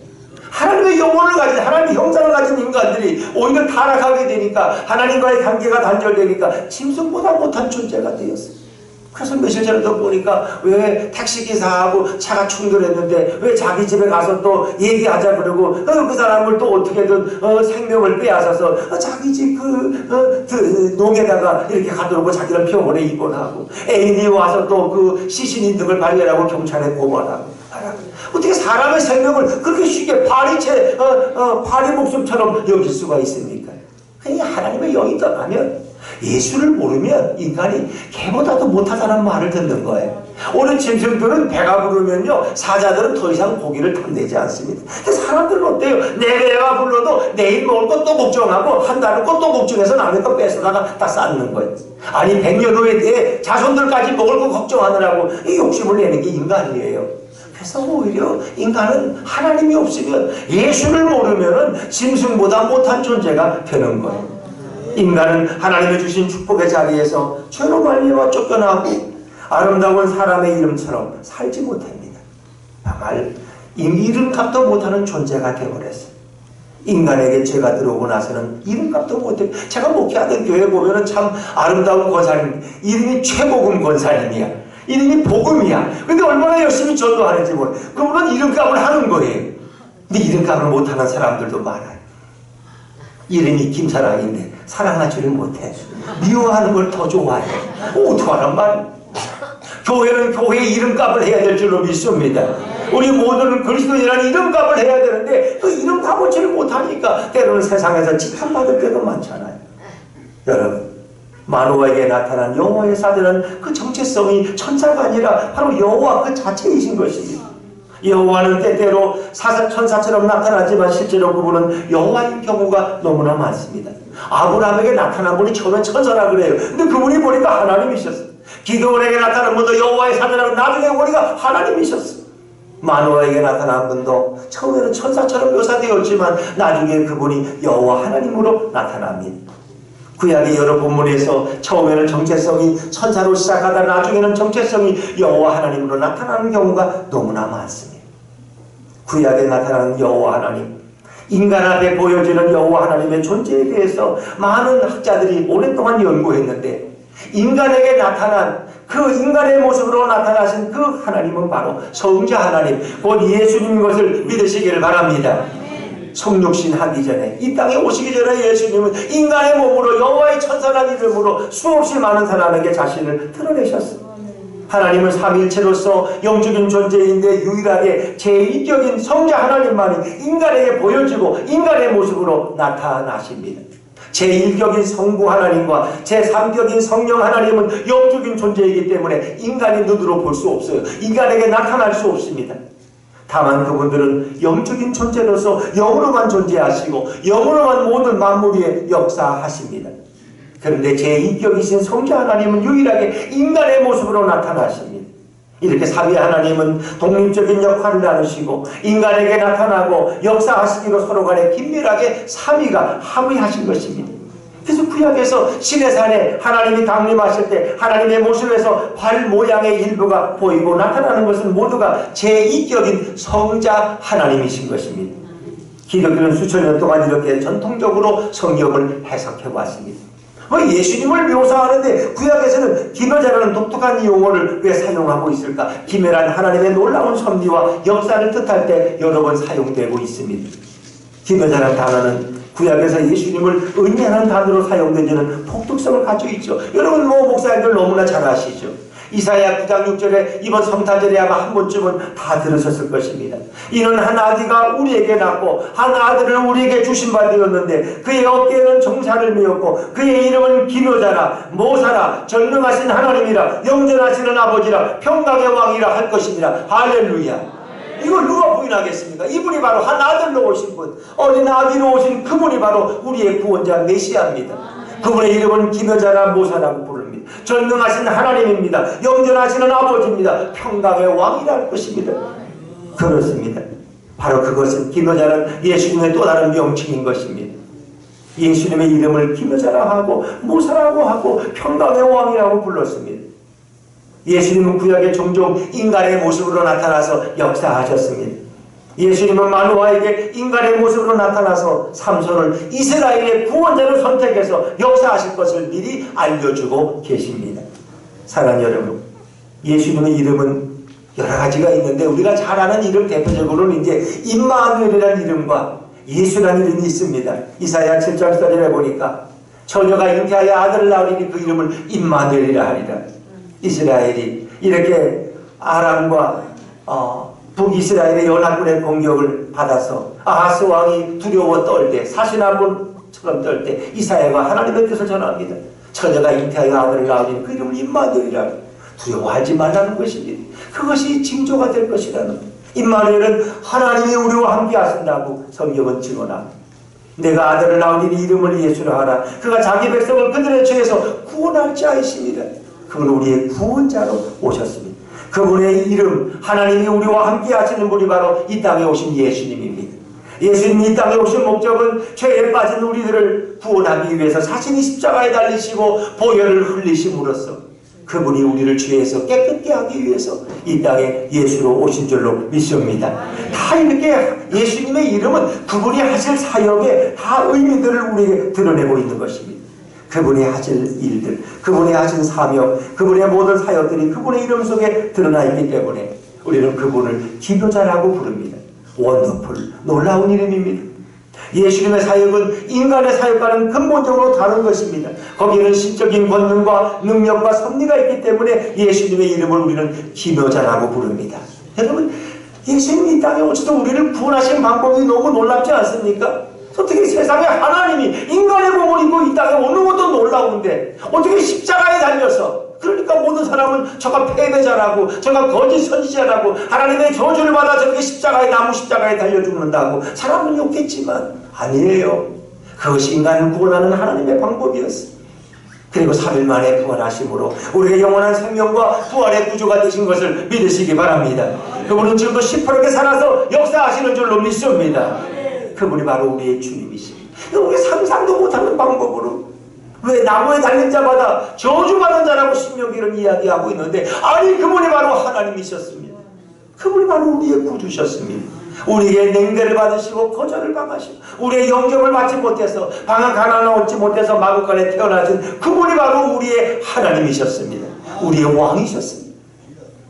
Speaker 4: 하나님의 영혼을 가진 하나님의 형상을 가진 인간들이 오히려 타락하게 되니까 하나님과의 관계가 단절되니까 짐승보다 못한 존재가 되었어요. 그래서 며칠 전에도 보니까 왜 택시기사하고 차가 충돌했는데 왜 자기 집에 가서 또 얘기하자 그러고 그 사람을 또 어떻게든 생명을 빼앗아서 자기 집 농에다가 이렇게 가두고 자기를 병원에 입원하고 애인이 와서 또 그 시신인 등을 발견하고 경찰에 고발하고 어떻게 사람의 생명을 그렇게 쉽게 파리 목숨처럼 여길 수가 있습니까? 그냥 하나님의 영이 떠나면 예수를 모르면 인간이 개보다도 못하다는 말을 듣는 거예요. 오늘 짐승들은 배가 부르면요 사자들은 더 이상 고기를 탐내지 않습니다. 근데 사람들은 어때요? 내 배가 불러도 내일 먹을 것도 걱정하고 한 달은 것도 걱정해서 남의 거 뺏어다가 다 쌓는 거예요. 아니 100년 후에 내 자손들까지 먹을 거 걱정하느라고 이 욕심을 내는 게 인간이에요. 그래서 오히려 인간은 하나님이 없으면 예수를 모르면 짐승보다 못한 존재가 되는 거예요. 인간은 하나님의 주신 축복의 자리에서 죄로 말미암아 쫓겨나고 아름다운 사람의 이름처럼 살지 못합니다. 정말 이름값도 못하는 존재가 되어버렸어요. 인간에게 죄가 들어오고 나서는 이름값도 못해요. 제가 목회하던 교회 보면은 참 아름다운 권사님, 이름이 최복음 권사님이야. 이름이 복음이야. 근데 얼마나 열심히 전도하는지 모르. 그분은 이름값을 하는 거예요. 근데 이름값을 못하는 사람들도 많아요. 이름이 김사랑인데 사랑하지를 못해. 미워하는 걸 더 좋아해. 어떡하란 말이야. 교회는 교회의 이름값을 해야 될 줄로 믿습니다. 우리 모두는 그리스도인이라는 이름값을 해야 되는데 그 이름값을 못하니까 때로는 세상에서 지탄받을 때도 많잖아요. 여러분, 마노아에게 나타난 여호와의 사자는 그 정체성이 천사가 아니라 바로 여호와 그 자체이신 것입니다. 여호와는 때때로 천사처럼 나타나지만 실제로 그분은 여호와인 경우가 너무나 많습니다. 아브라함에게 나타난 분이 처음엔 천사라 그래요. 근데 그분이 보니까 하나님이셨어요. 기드온에게 나타난 분도 여호와의 사자라고 나중에 보니까 하나님이셨어요. 마노아에게 나타난 분도 처음에는 천사처럼 묘사되었지만 나중에 그분이 여호와 하나님으로 나타납니다. 구약의 여러 본문에서 처음에는 정체성이 천사로 시작하다 나중에는 정체성이 여호와 하나님으로 나타나는 경우가 너무나 많습니다. 구약에 나타나는 여호와 하나님, 인간 앞에 보여지는 여호와 하나님의 존재에 대해서 많은 학자들이 오랫동안 연구했는데 인간에게 나타난 그 인간의 모습으로 나타나신 그 하나님은 바로 성자 하나님, 곧 예수님인 것을 믿으시기를 바랍니다. 성육신 하기 전에 이 땅에 오시기 전에 예수님은 인간의 몸으로 여호와의 천사라는 이름으로 수없이 많은 사람에게 자신을 드러내셨습니다. 하나님은 삼위일체로서 영적인 존재인데 유일하게 제1격인 성자 하나님만이 인간에게 보여지고 인간의 모습으로 나타나십니다. 제1격인 성부 하나님과 제3격인 성령 하나님은 영적인 존재이기 때문에 인간이 눈으로 볼 수 없어요. 인간에게 나타날 수 없습니다. 다만 그분들은 영적인 존재로서 영으로만 존재하시고 영으로만 모든 만물 위에 역사하십니다. 그런데 제2격이신 성자 하나님은 유일하게 인간의 모습으로 나타나십니다. 이렇게 삼위 하나님은 독립적인 역할을 나누시고 인간에게 나타나고 역사하시기로 서로 간에 긴밀하게 삼위가 합의하신 것입니다. 그래서 구약에서 시내산에 하나님이 강림하실 때 하나님의 모습에서 발 모양의 일부가 보이고 나타나는 것은 모두가 제2격인 성자 하나님이신 것입니다. 기독교는 수천 년 동안 이렇게 전통적으로 성경을 해석해 왔습니다. 예수님을 묘사하는데 구약에서는 기묘자라는 독특한 용어를 왜 사용하고 있을까? 기묘란 하나님의 놀라운 섭리와 역사를 뜻할 때 여러 번 사용되고 있습니다. 기묘자라는 단어는 구약에서 예수님을 의미하는 단어로 사용되는 독특성을 가지고 있죠. 여러분 목사님들 너무나 잘 아시죠. 이사야 9장 6절에 이번 성탄절에 아마 한 번쯤은 다 들으셨을 것입니다. 이는 한 아기가 우리에게 낳고 한 아들을 우리에게 주신 바 되었는데 그의 어깨에는 정사를 메었고 그의 이름은 기묘자라 모사라 전능하신 하나님이라 영전하시는 아버지라 평강의 왕이라 할 것입니다. 할렐루야. 이걸 누가 부인하겠습니까? 이분이 바로 한 아들로 오신 분, 어린 아기로 오신 그분이 바로 우리의 구원자 메시아입니다. 그분의 이름은 기묘자라 모사라고 부릅니다. 전능하신 하나님입니다. 영전하시는 아버지입니다. 평강의 왕이라 할 것입니다. 그렇습니다. 바로 그것은 기묘자는 예수님의 또 다른 명칭인 것입니다. 예수님의 이름을 기묘자라 하고 모사라고 하고 평강의 왕이라고 불렀습니다. 예수님은 구약에 종종 인간의 모습으로 나타나서 역사하셨습니다. 예수님은 마노아에게 인간의 모습으로 나타나서 삼손을 이스라엘의 구원자로 선택해서 역사하실 것을 미리 알려주고 계십니다. 사랑하는 여러분, 예수님의 이름은 여러 가지가 있는데 우리가 잘 아는 이름 대표적으로는 이제 임마누엘이라는 이름과 예수라는 이름이 있습니다. 이사야 7장 4절에 보니까 처녀가 잉태하여 아들을 낳으리니 그 이름을 임마누엘이라 하리라. 이스라엘이 이렇게 아람과 북이스라엘의 연합군의 공격을 받아서 아하스 왕이 두려워 떨 때 사시나무처럼 떨 때 이사야가 하나님의 뜻을 전합니다. 처녀가 잉태하여 아들을 낳으니 그 이름을 임마누엘이라. 두려워하지 말라는 것입니다. 그것이 징조가 될 것이라는. 임마누엘은 하나님이 우리와 함께 하신다고 성경은 증언합니다. 내가 아들을 낳으니 이름을 예수라 하라. 그가 자기 백성을 그들의 죄에서 구원할 자이십니다. 그분은 우리의 구원자로 오셨습니다. 그분의 이름, 하나님이 우리와 함께 하시는 분이 바로 이 땅에 오신 예수님입니다. 예수님이 이 땅에 오신 목적은 죄에 빠진 우리들을 구원하기 위해서 자신이 십자가에 달리시고 보혈을 흘리심으로써 그분이 우리를 죄에서 깨끗게 하기 위해서 이 땅에 예수로 오신 줄로 믿습니다. 다 이렇게 예수님의 이름은 그분이 하실 사역에 다 의미들을 우리에게 드러내고 있는 것입니다. 그분이 하실 일들, 그분이 하신 사명, 그분의 모든 사역들이 그분의 이름 속에 드러나 있기 때문에 우리는 그분을 기묘자라고 부릅니다. 원더풀, 놀라운 이름입니다. 예수님의 사역은 인간의 사역과는 근본적으로 다른 것입니다. 거기에는 신적인 권능과 능력과 섭리가 있기 때문에 예수님의 이름을 우리는 기묘자라고 부릅니다. 여러분, 예수님이 이 땅에 오셔서 우리를 구원하신 방법이 너무 놀랍지 않습니까? 어떻게 세상에 하나님이 인간의 몸을 입고 이 땅에 오는 것도 놀라운데 어떻게 십자가에 달려서 그러니까 모든 사람은 저가 패배자라고, 저가 거짓 선지자라고, 하나님의 저주를 받아 저렇게 나무 십자가에 달려 죽는다고 사람은 욕했지만 아니에요. 그것이 인간을 구원하는 하나님의 방법이었어요. 그리고 3일 만에 부활하심으로 우리의 영원한 생명과 부활의 구조가 되신 것을 믿으시기 바랍니다. 그분은 지금도 시퍼렇게 살아서 역사하시는 줄로 믿습니다. 그분이 바로 우리의 주님이십니다. 우리 상상도 못하는 방법으로 왜 나무에 달린 자마다 저주받은 자라고 신명기를 이야기하고 있는데, 아니 그분이 바로 하나님이셨습니다. 그분이 바로 우리의 구주셨습니다. 우리에게 냉대를 받으시고 거절을 당하시고 우리의 영접을 받지 못해서 방한 가난을 얻지 못해서 마구간에 태어나신 그분이 바로 우리의 하나님이셨습니다. 우리의 왕이셨습니다.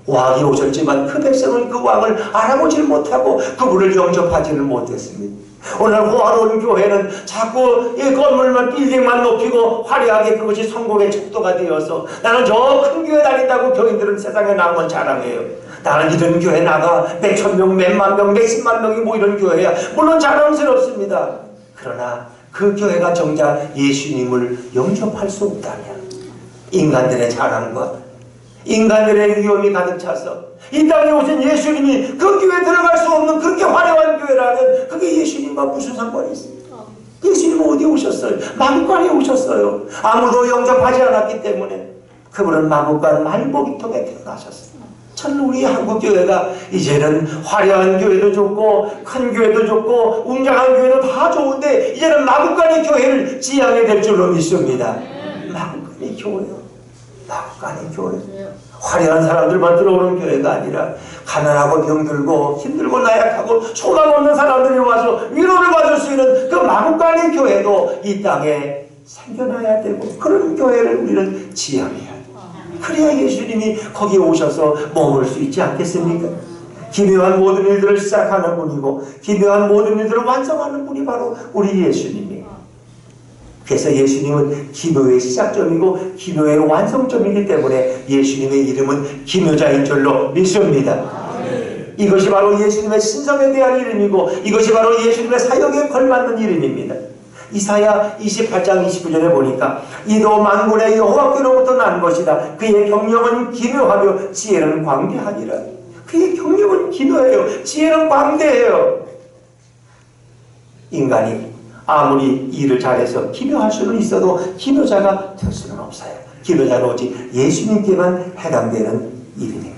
Speaker 4: 왕이 오셨지만 그 백성은 그 왕을 알아보질 못하고 그분을 영접하지를 못했습니다. 오늘 호화로운 교회는 자꾸 이 건물만 빌딩만 높이고 화려하게 그것이 성공의 척도가 되어서 나는 저 큰 교회 다닌다고 교인들은 세상에 나오면 자랑해요. 나는 이런 교회 나가 몇천 명, 몇만 명, 몇십만 명이 뭐 이런 교회야. 물론 자랑스럽습니다. 그러나 그 교회가 정작 예수님을 영접할 수 없다면 인간들의 자랑과 인간들의 위험이 가득 차서 이 땅에 오신 예수님이 그 교회에 들어갈 수 없는 그렇게 화려한 교회라면 그게 예수님과 무슨 상관이 있습니까? 예수님은 어디 오셨어요? 마구간에 오셨어요. 아무도 영접하지 않았기 때문에 그분은 마구간 말보기통에 태어나셨어요. 참 우리 한국교회가 이제는 화려한 교회도 좋고 큰 교회도 좋고 웅장한 교회도 다 좋은데 이제는 마구간의 교회를 지향해야 될 줄로 믿습니다. 마구간의 교회요. 마구간의 교회. 화려한 사람들만 들어오는 교회가 아니라 가난하고 병들고 힘들고 나약하고 소망 없는 사람들이 와서 위로를 받을 수 있는 그 마구간의 교회도 이 땅에 생겨나야 되고 그런 교회를 우리는 지향해야 돼요. 그래야 예수님이 거기에 오셔서 머물 수 있지 않겠습니까? 기묘한 모든 일들을 시작하는 분이고 기묘한 모든 일들을 완성하는 분이 바로 우리 예수님이에요. 그래서 예수님은 기묘의 시작점이고 기묘의 완성점이기 때문에 예수님의 이름은 기묘자인 줄로 믿습니다. 이것이 바로 예수님의 신성에 대한 이름이고 이것이 바로 예수님의 사역에 걸맞는 이름입니다. 이사야 28장 29절에 보니까 이도 만군의 여호와께로부터 난 것이다. 그의 경영은 기묘하며 지혜는 광대하니라. 그의 경영은 기묘해요. 지혜는 광대해요. 인간이 아무리 일을 잘해서 기묘할 수는 있어도 기묘자가 될 수는 없어요. 기묘자는 오직 예수님께만 해당되는 이름입니다.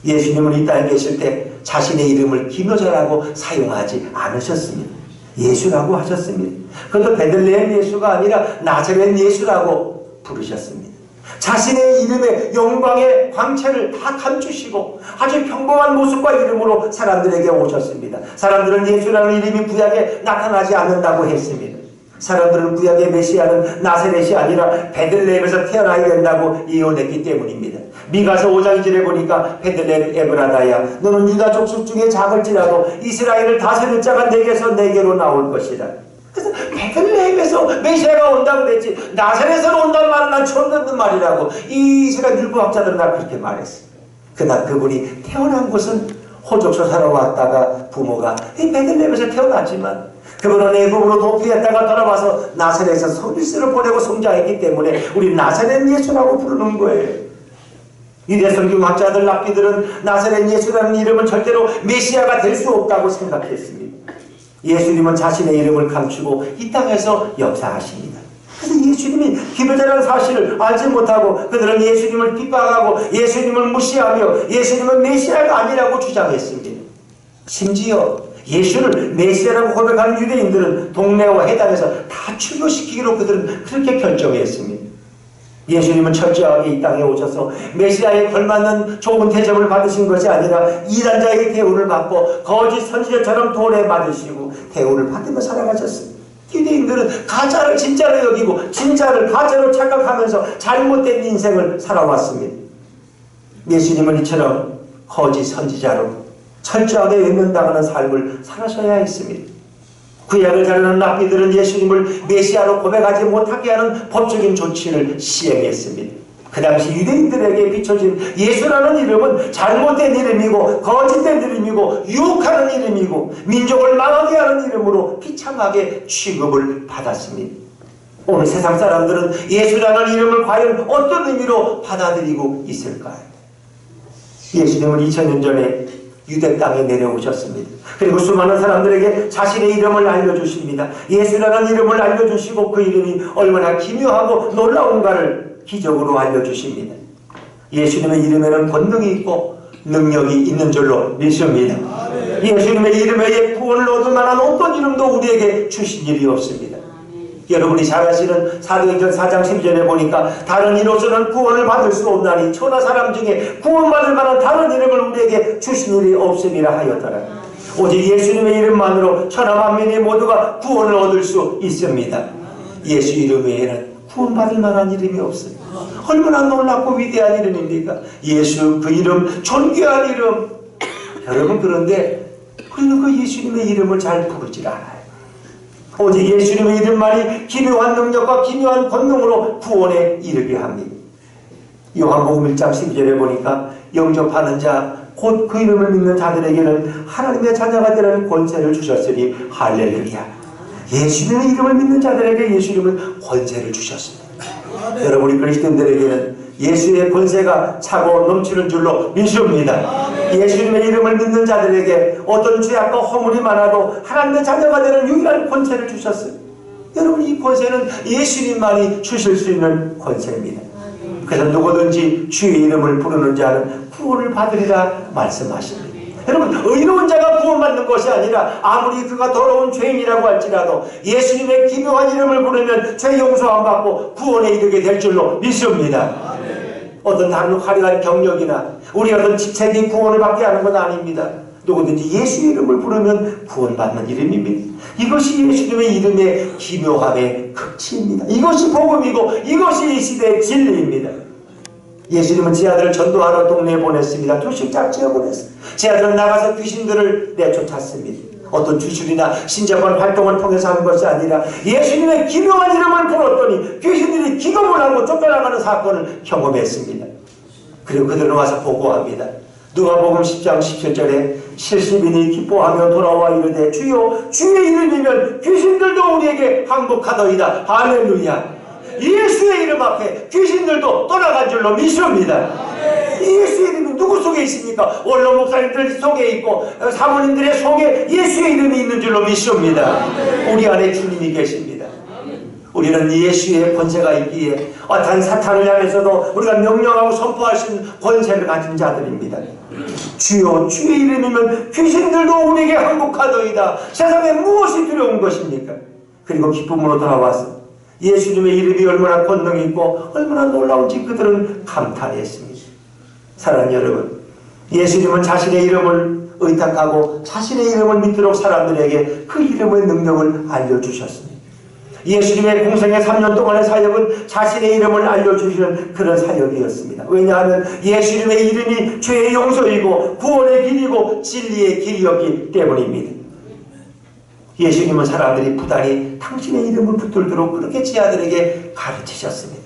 Speaker 4: 예수님은 이 땅에 계실 때 자신의 이름을 기묘자라고 사용하지 않으셨습니다. 예수라고 하셨습니다. 그것도 베들레헴 예수가 아니라 나사렛 예수라고 부르셨습니다. 자신의 이름의 영광의 광채를 다 감추시고 아주 평범한 모습과 이름으로 사람들에게 오셨습니다. 사람들은 예수라는 이름이 구약에 나타나지 않는다고 했습니다. 사람들은 구약의 메시아는 나사렛이 아니라 베들레헴에서 태어나야 된다고 예언했기 때문입니다. 미가서 5장 2절에 보니까 베들레헴 에브라다야 너는 유다 족속 중에 작을지라도 이스라엘을 다스릴 자가 내게서 내게로 나올 것이다. 그래서 베들레헴에서 메시아가 온다고 그랬지 나사렛에서 온다는 말은 난 처음 듣는 말이라고 이 이스라엘 율법학자들은 다 그렇게 말했어요. 그러나 그분이 태어난 곳은 호족소 살아 왔다가 부모가 이 베들레헴에서 태어났지만 그분은 애굽으로 도피했다가 돌아와서 나사렛에서 서비스를 보내고 성장했기 때문에 우리 나사렛 예수라고 부르는 거예요. 유대 성경학자들 랍비들은 나사렛 예수라는 이름은 절대로 메시아가 될 수 없다고 생각했습니다. 예수님은 자신의 이름을 감추고 이 땅에서 역사하십니다. 그래서 예수님이 기묘자라는 사실을 알지 못하고 그들은 예수님을 핍박하고 예수님을 무시하며 예수님은 메시아가 아니라고 주장했습니다. 심지어 예수를 메시아라고 고백하는 유대인들은 동네와 해당에서 다 추교시키기로 그들은 그렇게 결정했습니다. 예수님은 철저하게 이 땅에 오셔서 메시아에 걸맞는 좋은 대접을 받으신 것이 아니라 이단자의 대우를 받고 거짓 선지자처럼 돈에 받으시고 대우를 받으며 살아가셨습니다. 유대인들은 가짜를 진짜로 여기고 진짜를 가짜로 착각하면서 잘못된 인생을 살아왔습니다. 예수님은 이처럼 거짓 선지자로 철저하게 외면당하는 삶을 살아셔야 했습니다. 구약을 자르는 랍비들은 예수님을 메시아로 고백하지 못하게 하는 법적인 조치를 시행했습니다. 그 당시 유대인들에게 비춰진 예수라는 이름은 잘못된 이름이고 거짓된 이름이고 유혹하는 이름이고 민족을 망하게 하는 이름으로 비참하게 취급을 받았습니다. 오늘 세상 사람들은 예수라는 이름을 과연 어떤 의미로 받아들이고 있을까요? 예수님은 2000년 전에 유대 땅에 내려오셨습니다. 그리고 수많은 사람들에게 자신의 이름을 알려주십니다. 예수라는 이름을 알려주시고 그 이름이 얼마나 기묘하고 놀라운가를 기적으로 알려주십니다. 예수님의 이름에는 권능이 있고 능력이 있는 줄로 믿습니다. 예수님의 이름에 구원을 얻을 만한 어떤 이름도 우리에게 주신 일이 없습니다. 여러분이 잘 아시는 사도행전 4장 12절에 보니까 다른 이로서는 구원을 받을 수 없나니 천하 사람 중에 구원받을 만한 다른 이름을 우리에게 주신 일이 없음이라 하였더라. 오직 예수님의 이름만으로 천하 만민이 모두가 구원을 얻을 수 있습니다. 예수 이름 외에는 구원받을 만한 이름이 없습니다. 얼마나 놀랍고 위대한 이름입니까? 예수 그 이름 존귀한 이름. 여러분 그런데 우리는 그 예수님의 이름을 잘 부르질 않아요. 오직 예수님의 이름만이 기묘한 능력과 기묘한 권능으로 구원에 이르게 합니다. 요한복음 1장 12절에 보니까 영접하는 자 곧 그 이름을 믿는 자들에게는 하나님의 자녀가 되는 권세를 주셨으니 할렐루야. 예수님의 이름을 믿는 자들에게 예수님은 권세를 주셨습니다. 여러분 우리 그리스도인들에게는 예수의 권세가 차고 넘치는 줄로 믿습니다. 예수님의 이름을 믿는 자들에게 어떤 죄악과 허물이 많아도 하나님의 자녀가 되는 유일한 권세를 주셨어요. 여러분 이 권세는 예수님만이 주실 수 있는 권세입니다. 그래서 누구든지 주의 이름을 부르는 자는 구원을 받으리라 말씀하십니다. 여러분 의로운 자가 구원받는 것이 아니라 아무리 그가 더러운 죄인이라고 할지라도 예수님의 기묘한 이름을 부르면 죄 용서 안 받고 구원에 이르게 될 줄로 믿습니다. 어떤 다른 화려한 경력이나 우리 어떤 직책이 구원을 받게 하는 건 아닙니다. 누구든지 예수 이름을 부르면 구원받는 이름입니다. 이것이 예수님의 이름의 기묘함의 극치입니다. 이것이 복음이고 이것이 이 시대의 진리입니다. 예수님은 제 아들을 전도하러 동네에 보냈습니다. 두식 짝지어 보냈어요. 제 아들은 나가서 귀신들을 내쫓았습니다. 어떤 주술이나 신자반 활동을 통해서 하는 것이 아니라 예수님의 기묘한 이름을 불렀더니 귀신들이 기겁을 하고 쫓겨나가는 사건을 경험했습니다. 그리고 그들은 와서 보고합니다. 누가복음 10장 17절에 70인이 기뻐하며 돌아와 이르되 주여 주의 이름이면 귀신들도 우리에게 항복하더이다. 할렐루야. 예수의 이름 앞에 귀신들도 떠나간 줄로 믿습니다. 예수의 이름이 누구 속에 있습니까? 원로 목사님들 속에 있고 사모님들의 속에 예수의 이름이 있는 줄로 믿습니다. 우리 안에 주님이 계십니다. 우리는 예수의 권세가 있기에 어떤 사탄을 향해서도 우리가 명령하고 선포할 수 있는 권세를 가진 자들입니다. 주여 주의 이름이면 귀신들도 우리에게 항복하더이다. 세상에 무엇이 두려운 것입니까? 그리고 기쁨으로 돌아와서 예수님의 이름이 얼마나 권능이 있고 얼마나 놀라운지 그들은 감탄했습니다. 사랑하는 여러분, 예수님은 자신의 이름을 의탁하고 자신의 이름을 믿도록 사람들에게 그 이름의 능력을 알려주셨습니다. 예수님의 공생의 3년 동안의 사역은 자신의 이름을 알려주시는 그런 사역이었습니다. 왜냐하면 예수님의 이름이 죄의 용서이고 구원의 길이고 진리의 길이었기 때문입니다. 예수님은 사람들이 부단히 당신의 이름을 붙들도록 그렇게 제 아들에게 가르치셨습니다.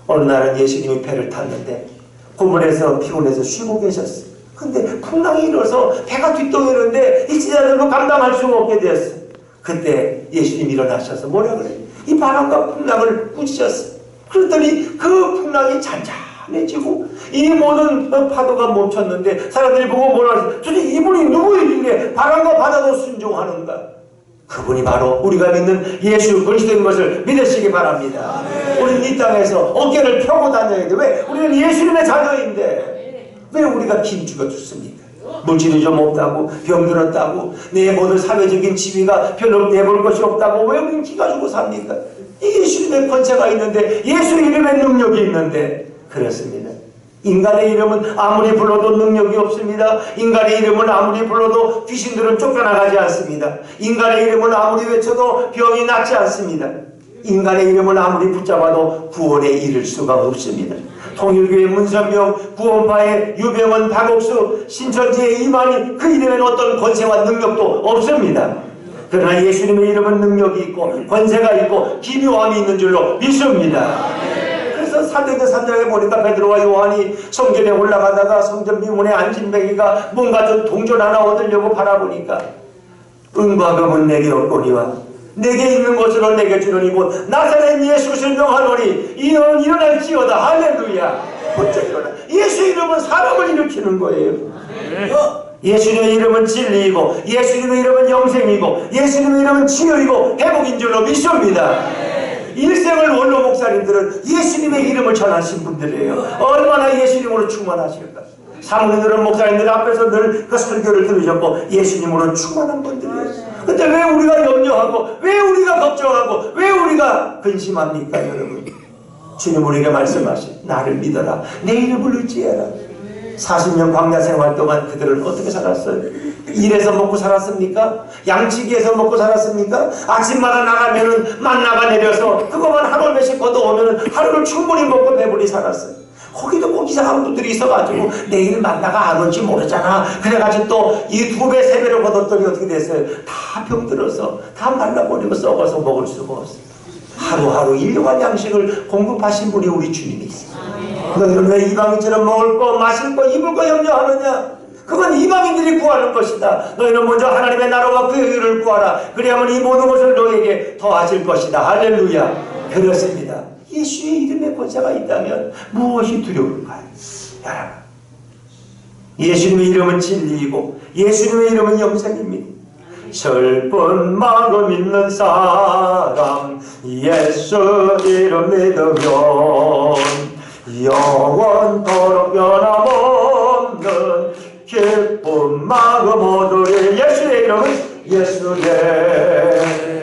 Speaker 4: 어느 날은 예수님이 배를 탔는데 고물에서 피곤해서 쉬고 계셨어요. 근데 풍랑이 일어서 배가 뒤뚱이는데 이 제자들도 감당할 수 없게 되었어요. 그때 예수님이 일어나셔서 뭐라 그래요? 이 바람과 풍랑을 꾸짖으셨어요. 그랬더니 그 풍랑이 잔잔해지고 이 모든 파도가 멈췄는데 사람들이 보고 뭐라 그랬어요? 도대체 이분이 누구이길래 바람과 바다도 순종하는가? 그분이 바로 우리가 믿는 예수 그리스도인 것을 믿으시기 바랍니다. 우리는 이 땅에서 어깨를 펴고 다녀야 돼. 왜? 우리는 예수님의 자녀인데 왜 우리가 김죽여 죽습니까? 물질이 좀 없다고 병들었다고 내 모든 사회적인 지위가 별로 내볼 것이 없다고 왜 우리는 기가 주고 삽니까? 이게 예수님의 권세가 있는데 예수 이름의 능력이 있는데 그렇습니다. 인간의 이름은 아무리 불러도 능력이 없습니다. 인간의 이름은 아무리 불러도 귀신들은 쫓겨나가지 않습니다. 인간의 이름은 아무리 외쳐도 병이 낫지 않습니다. 인간의 이름을 아무리 붙잡아도 구원에 이를 수가 없습니다. 통일교회 문선명, 구원파의 유병원, 박옥수, 신천지의 이만희 그 이름에는 어떤 권세와 능력도 없습니다. 그러나 예수님의 이름은 능력이 있고 권세가 있고 기묘함이 있는 줄로 믿습니다. 그래서 사도행전 3장에 보니까 베드로와 요한이 성전에 올라가다가 성전 미문에 앉은 뱅이가 뭔가 좀 동전 하나 얻으려고 바라보니까 은과 금은 내게 없거니와 내게 있는 것으로 내게 주는 이곳 나사렛 예수를 명하노니 이는 일어날지어다. 할렐루야. 어째 일어나? 예수의 이름은 사람을 일으키는 거예요. 예수님의 이름은 진리이고 예수님의 이름은 영생이고 예수님의 이름은 치유이고 회복인 줄로 믿습니다. 일생을 원로 목사님들은 예수님의 이름을 전하신 분들이에요. 얼마나 예수님으로 충만하실까. 사모님들은 목사님들 앞에서 늘 그 설교를 들으셨고 예수님으로 충만한 분들이에요. 근데 왜 우리가 염려하고 왜 우리가 걱정하고 왜 우리가 근심합니까 여러분? 주님 우리에게 말씀하신 나를 믿어라. 내 이름을 의지해라. 40년 광야 생활 동안 그들은 어떻게 살았어요? 일해서 먹고 살았습니까? 양치기에서 먹고 살았습니까? 아침마다 나가면은 만나가 내려서 그것만 하루 몇씩 걷어오면은 하루를 충분히 먹고 배불리 살았어요. 거기도 꼭 이상한 분들이 있어가지고 내일 만나가 안 올지 모르잖아. 그래가지고 또 이 2배, 3배로 걷었더니 어떻게 됐어요? 다 병들어서 다 말라버리고 썩어서 먹을 수가 없어요. 하루하루 일용할 양식을 공급하신 분이 우리 주님이 있어요. 너희는 왜 이방인처럼 먹을 거, 마실 거, 입을 거 염려하느냐? 그건 이방인들이 구하는 것이다. 너희는 먼저 하나님의 나라와 그의 의를 구하라. 그리하면 이 모든 것을 너희에게 더하실 것이다. 할렐루야. 그렇습니다. 예수의 이름에 권세가 있다면 무엇이 두려울까요? 여러분, 예수님의 이름은 진리이고 예수님의 이름은 영생입니다. 슬픈 마음 있는 사람 예수 이름 믿으면 영원토록 변함없는 기쁜 마음 얻으리. 예수의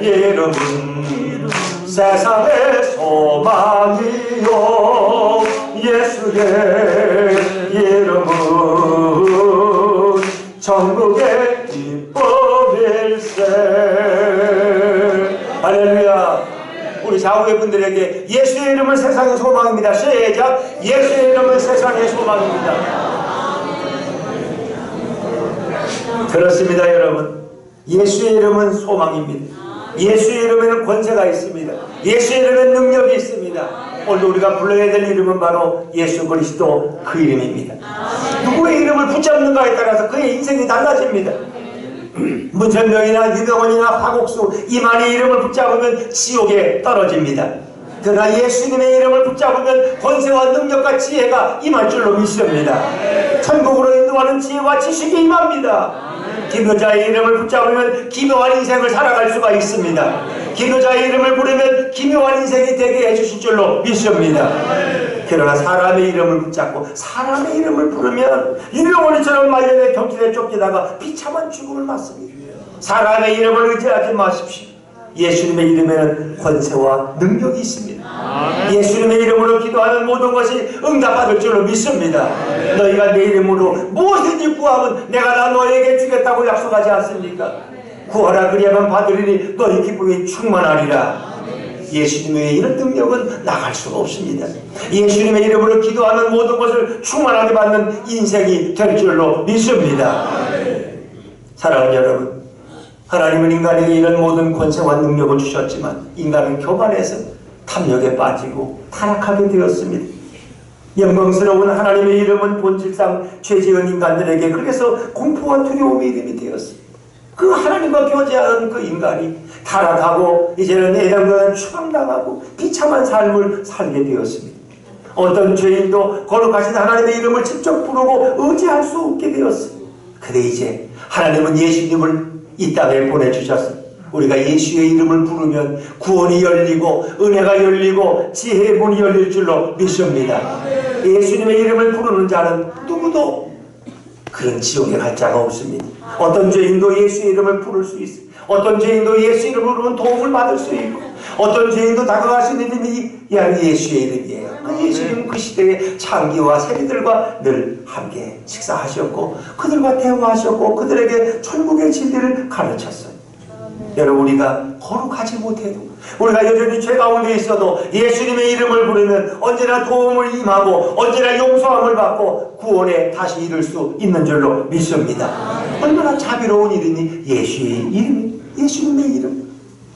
Speaker 4: 이름은 세상의 소망이요 예수의 이름은 천국의 기쁨일세. 할렐루야. 우리 좌우의 분들에게 예수의 이름은 세상의 소망입니다. 시작. 예수의 이름은 세상의 소망입니다. 그렇습니다 여러분. 예수의 이름은 소망입니다. 예수의 이름에는 권세가 있습니다. 예수의 이름에는 능력이 있습니다. 오늘 우리가 불러야 될 이름은 바로 예수 그리스도 그 이름입니다. 누구의 이름을 붙잡는가에 따라서 그의 인생이 달라집니다. 문천명이나 유병원이나 화곡수 이만희 이름을 붙잡으면 지옥에 떨어집니다. 그러나 예수님의 이름을 붙잡으면 권세와 능력과 지혜가 임할 줄로 믿습니다. 천국으로 인도하는 지혜와 지식이 임합니다. 기묘자의 이름을 붙잡으면 기묘한 인생을 살아갈 수가 있습니다. 기묘자의 이름을 부르면 기묘한 인생이 되게 해주실 줄로 믿습니다. 그러나 사람의 이름을 붙잡고 사람의 이름을 부르면 유병원이처럼 말년에 경찰에 쫓기다가 비참한 죽음을 맞습니다. 사람의 이름을 의지하지 마십시오. 예수님의 이름에는 권세와 능력이 있습니다. 예수님의 이름으로 기도하는 모든 것이 응답받을 줄로 믿습니다. 너희가 내 이름으로 무엇이든지 구하면 내가 다 너희에게 주겠다고 약속하지 않습니까? 구하라 그리하면 받으리니 너희 기쁨이 충만하리라. 예수님의 이런 능력은 나갈 수가 없습니다. 예수님의 이름으로 기도하는 모든 것을 충만하게 받는 인생이 될 줄로 믿습니다. 사랑하는 여러분, 하나님은 인간에게 이런 모든 권세와 능력을 주셨지만 인간은 교만해서 탐욕에 빠지고 타락하게 되었습니다. 영광스러운 하나님의 이름은 본질상 죄지은 인간들에게 그래서 공포와 두려움의 이름이 되었습니다. 그 하나님과 교제하는 그 인간이 타락하고 이제는 애당과는 추방당하고 비참한 삶을 살게 되었습니다. 어떤 죄인도 거룩하신 하나님의 이름을 직접 부르고 의지할 수 없게 되었습니다. 근데 이제 하나님은 예수님을 이 땅에 보내주셨습니다. 우리가 예수의 이름을 부르면 구원이 열리고 은혜가 열리고 지혜의 문이 열릴 줄로 믿습니다. 예수님의 이름을 부르는 자는 누구도 그런 지옥에 갈 자가 없습니다. 어떤 죄인도 예수의 이름을 부를 수 있습니다. 어떤 죄인도 예수의 이름을 부르면 도움을 받을 수 있고 어떤 죄인도 다가갈 수 있는 이름이 예수의 이름이에요. 그 예수님은 그 시대의 창기와 세리들과 늘 함께 식사하셨고 그들과 대화하셨고 그들에게 천국의 진리를 가르쳤어요. 여러분, 우리가 거룩하지 못해도 우리가 여전히 죄 가운데 있어도 예수님의 이름을 부르면 언제나 도움을 임하고 언제나 용서함을 받고 구원에 다시 이룰 수 있는 줄로 믿습니다. 얼마나 자비로운 이름이 예수의 이름, 예수님의 이름.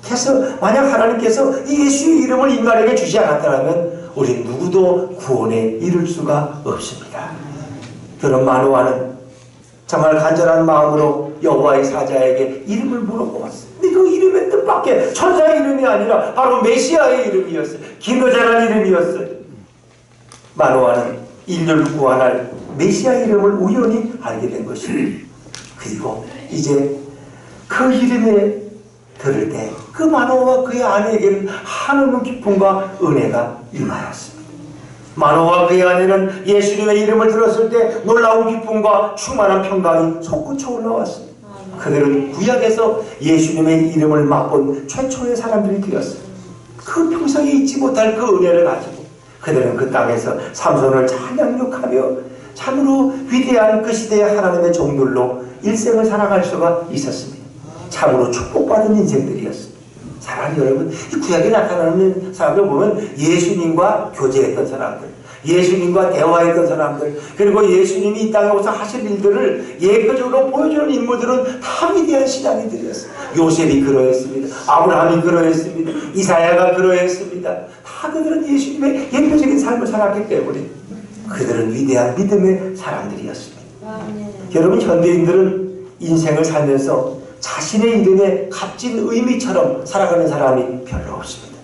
Speaker 4: 그래서 만약 하나님께서 이 예수의 이름을 인간에게 주지 않았다면 우리 누구도 구원에 이룰 수가 없습니다. 그런 마노아는 정말 간절한 마음으로 여호와의 사자에게 이름을 물어보았어요. 근데 그 이름의 뜻밖의 함께 천사의 이름이 아니라 바로 메시아의 이름이었어요. 기묘자라는 이름이었어요. 마노아는 인류를 구원할 메시아의 이름을 우연히 알게 된 것입니다. 그리고 이제 그 이름에 들을 때 그 마노아와 그의 아내에게는 하늘의 기쁨과 은혜가 임하였습니다. 마노아와 그의 아내는 예수님의 이름을 들었을 때 놀라운 기쁨과 충만한 평강이 솟구쳐 올라왔습니다. 그들은 구약에서 예수님의 이름을 맛본 최초의 사람들이 되었습니다. 그 평생에 잊지 못할 그 은혜를 가지고 그들은 그 땅에서 삼손을 잘 양육하며 참으로 위대한 그 시대의 하나님의 종들로 일생을 살아갈 수가 있었습니다. 참으로 축복받은 인생들이었습니다. 사랑하는 여러분, 이 구약에 나타나는 사람들 보면 예수님과 교제했던 사람들, 예수님과 대화했던 사람들, 그리고 예수님이 이 땅에 오셔서 하실 일들을 예표적으로 보여주는 인물들은 다 위대한 신앙인들이었어요. 요셉이 그러했습니다. 아브라함이 그러했습니다. 이사야가 그러했습니다. 다 그들은 예수님의 예표적인 삶을 살았기 때문에 그들은 위대한 믿음의 사람들이었습니다. 여러분, 현대인들은 인생을 살면서 자신의 이름에 값진 의미처럼 살아가는 사람이 별로 없습니다.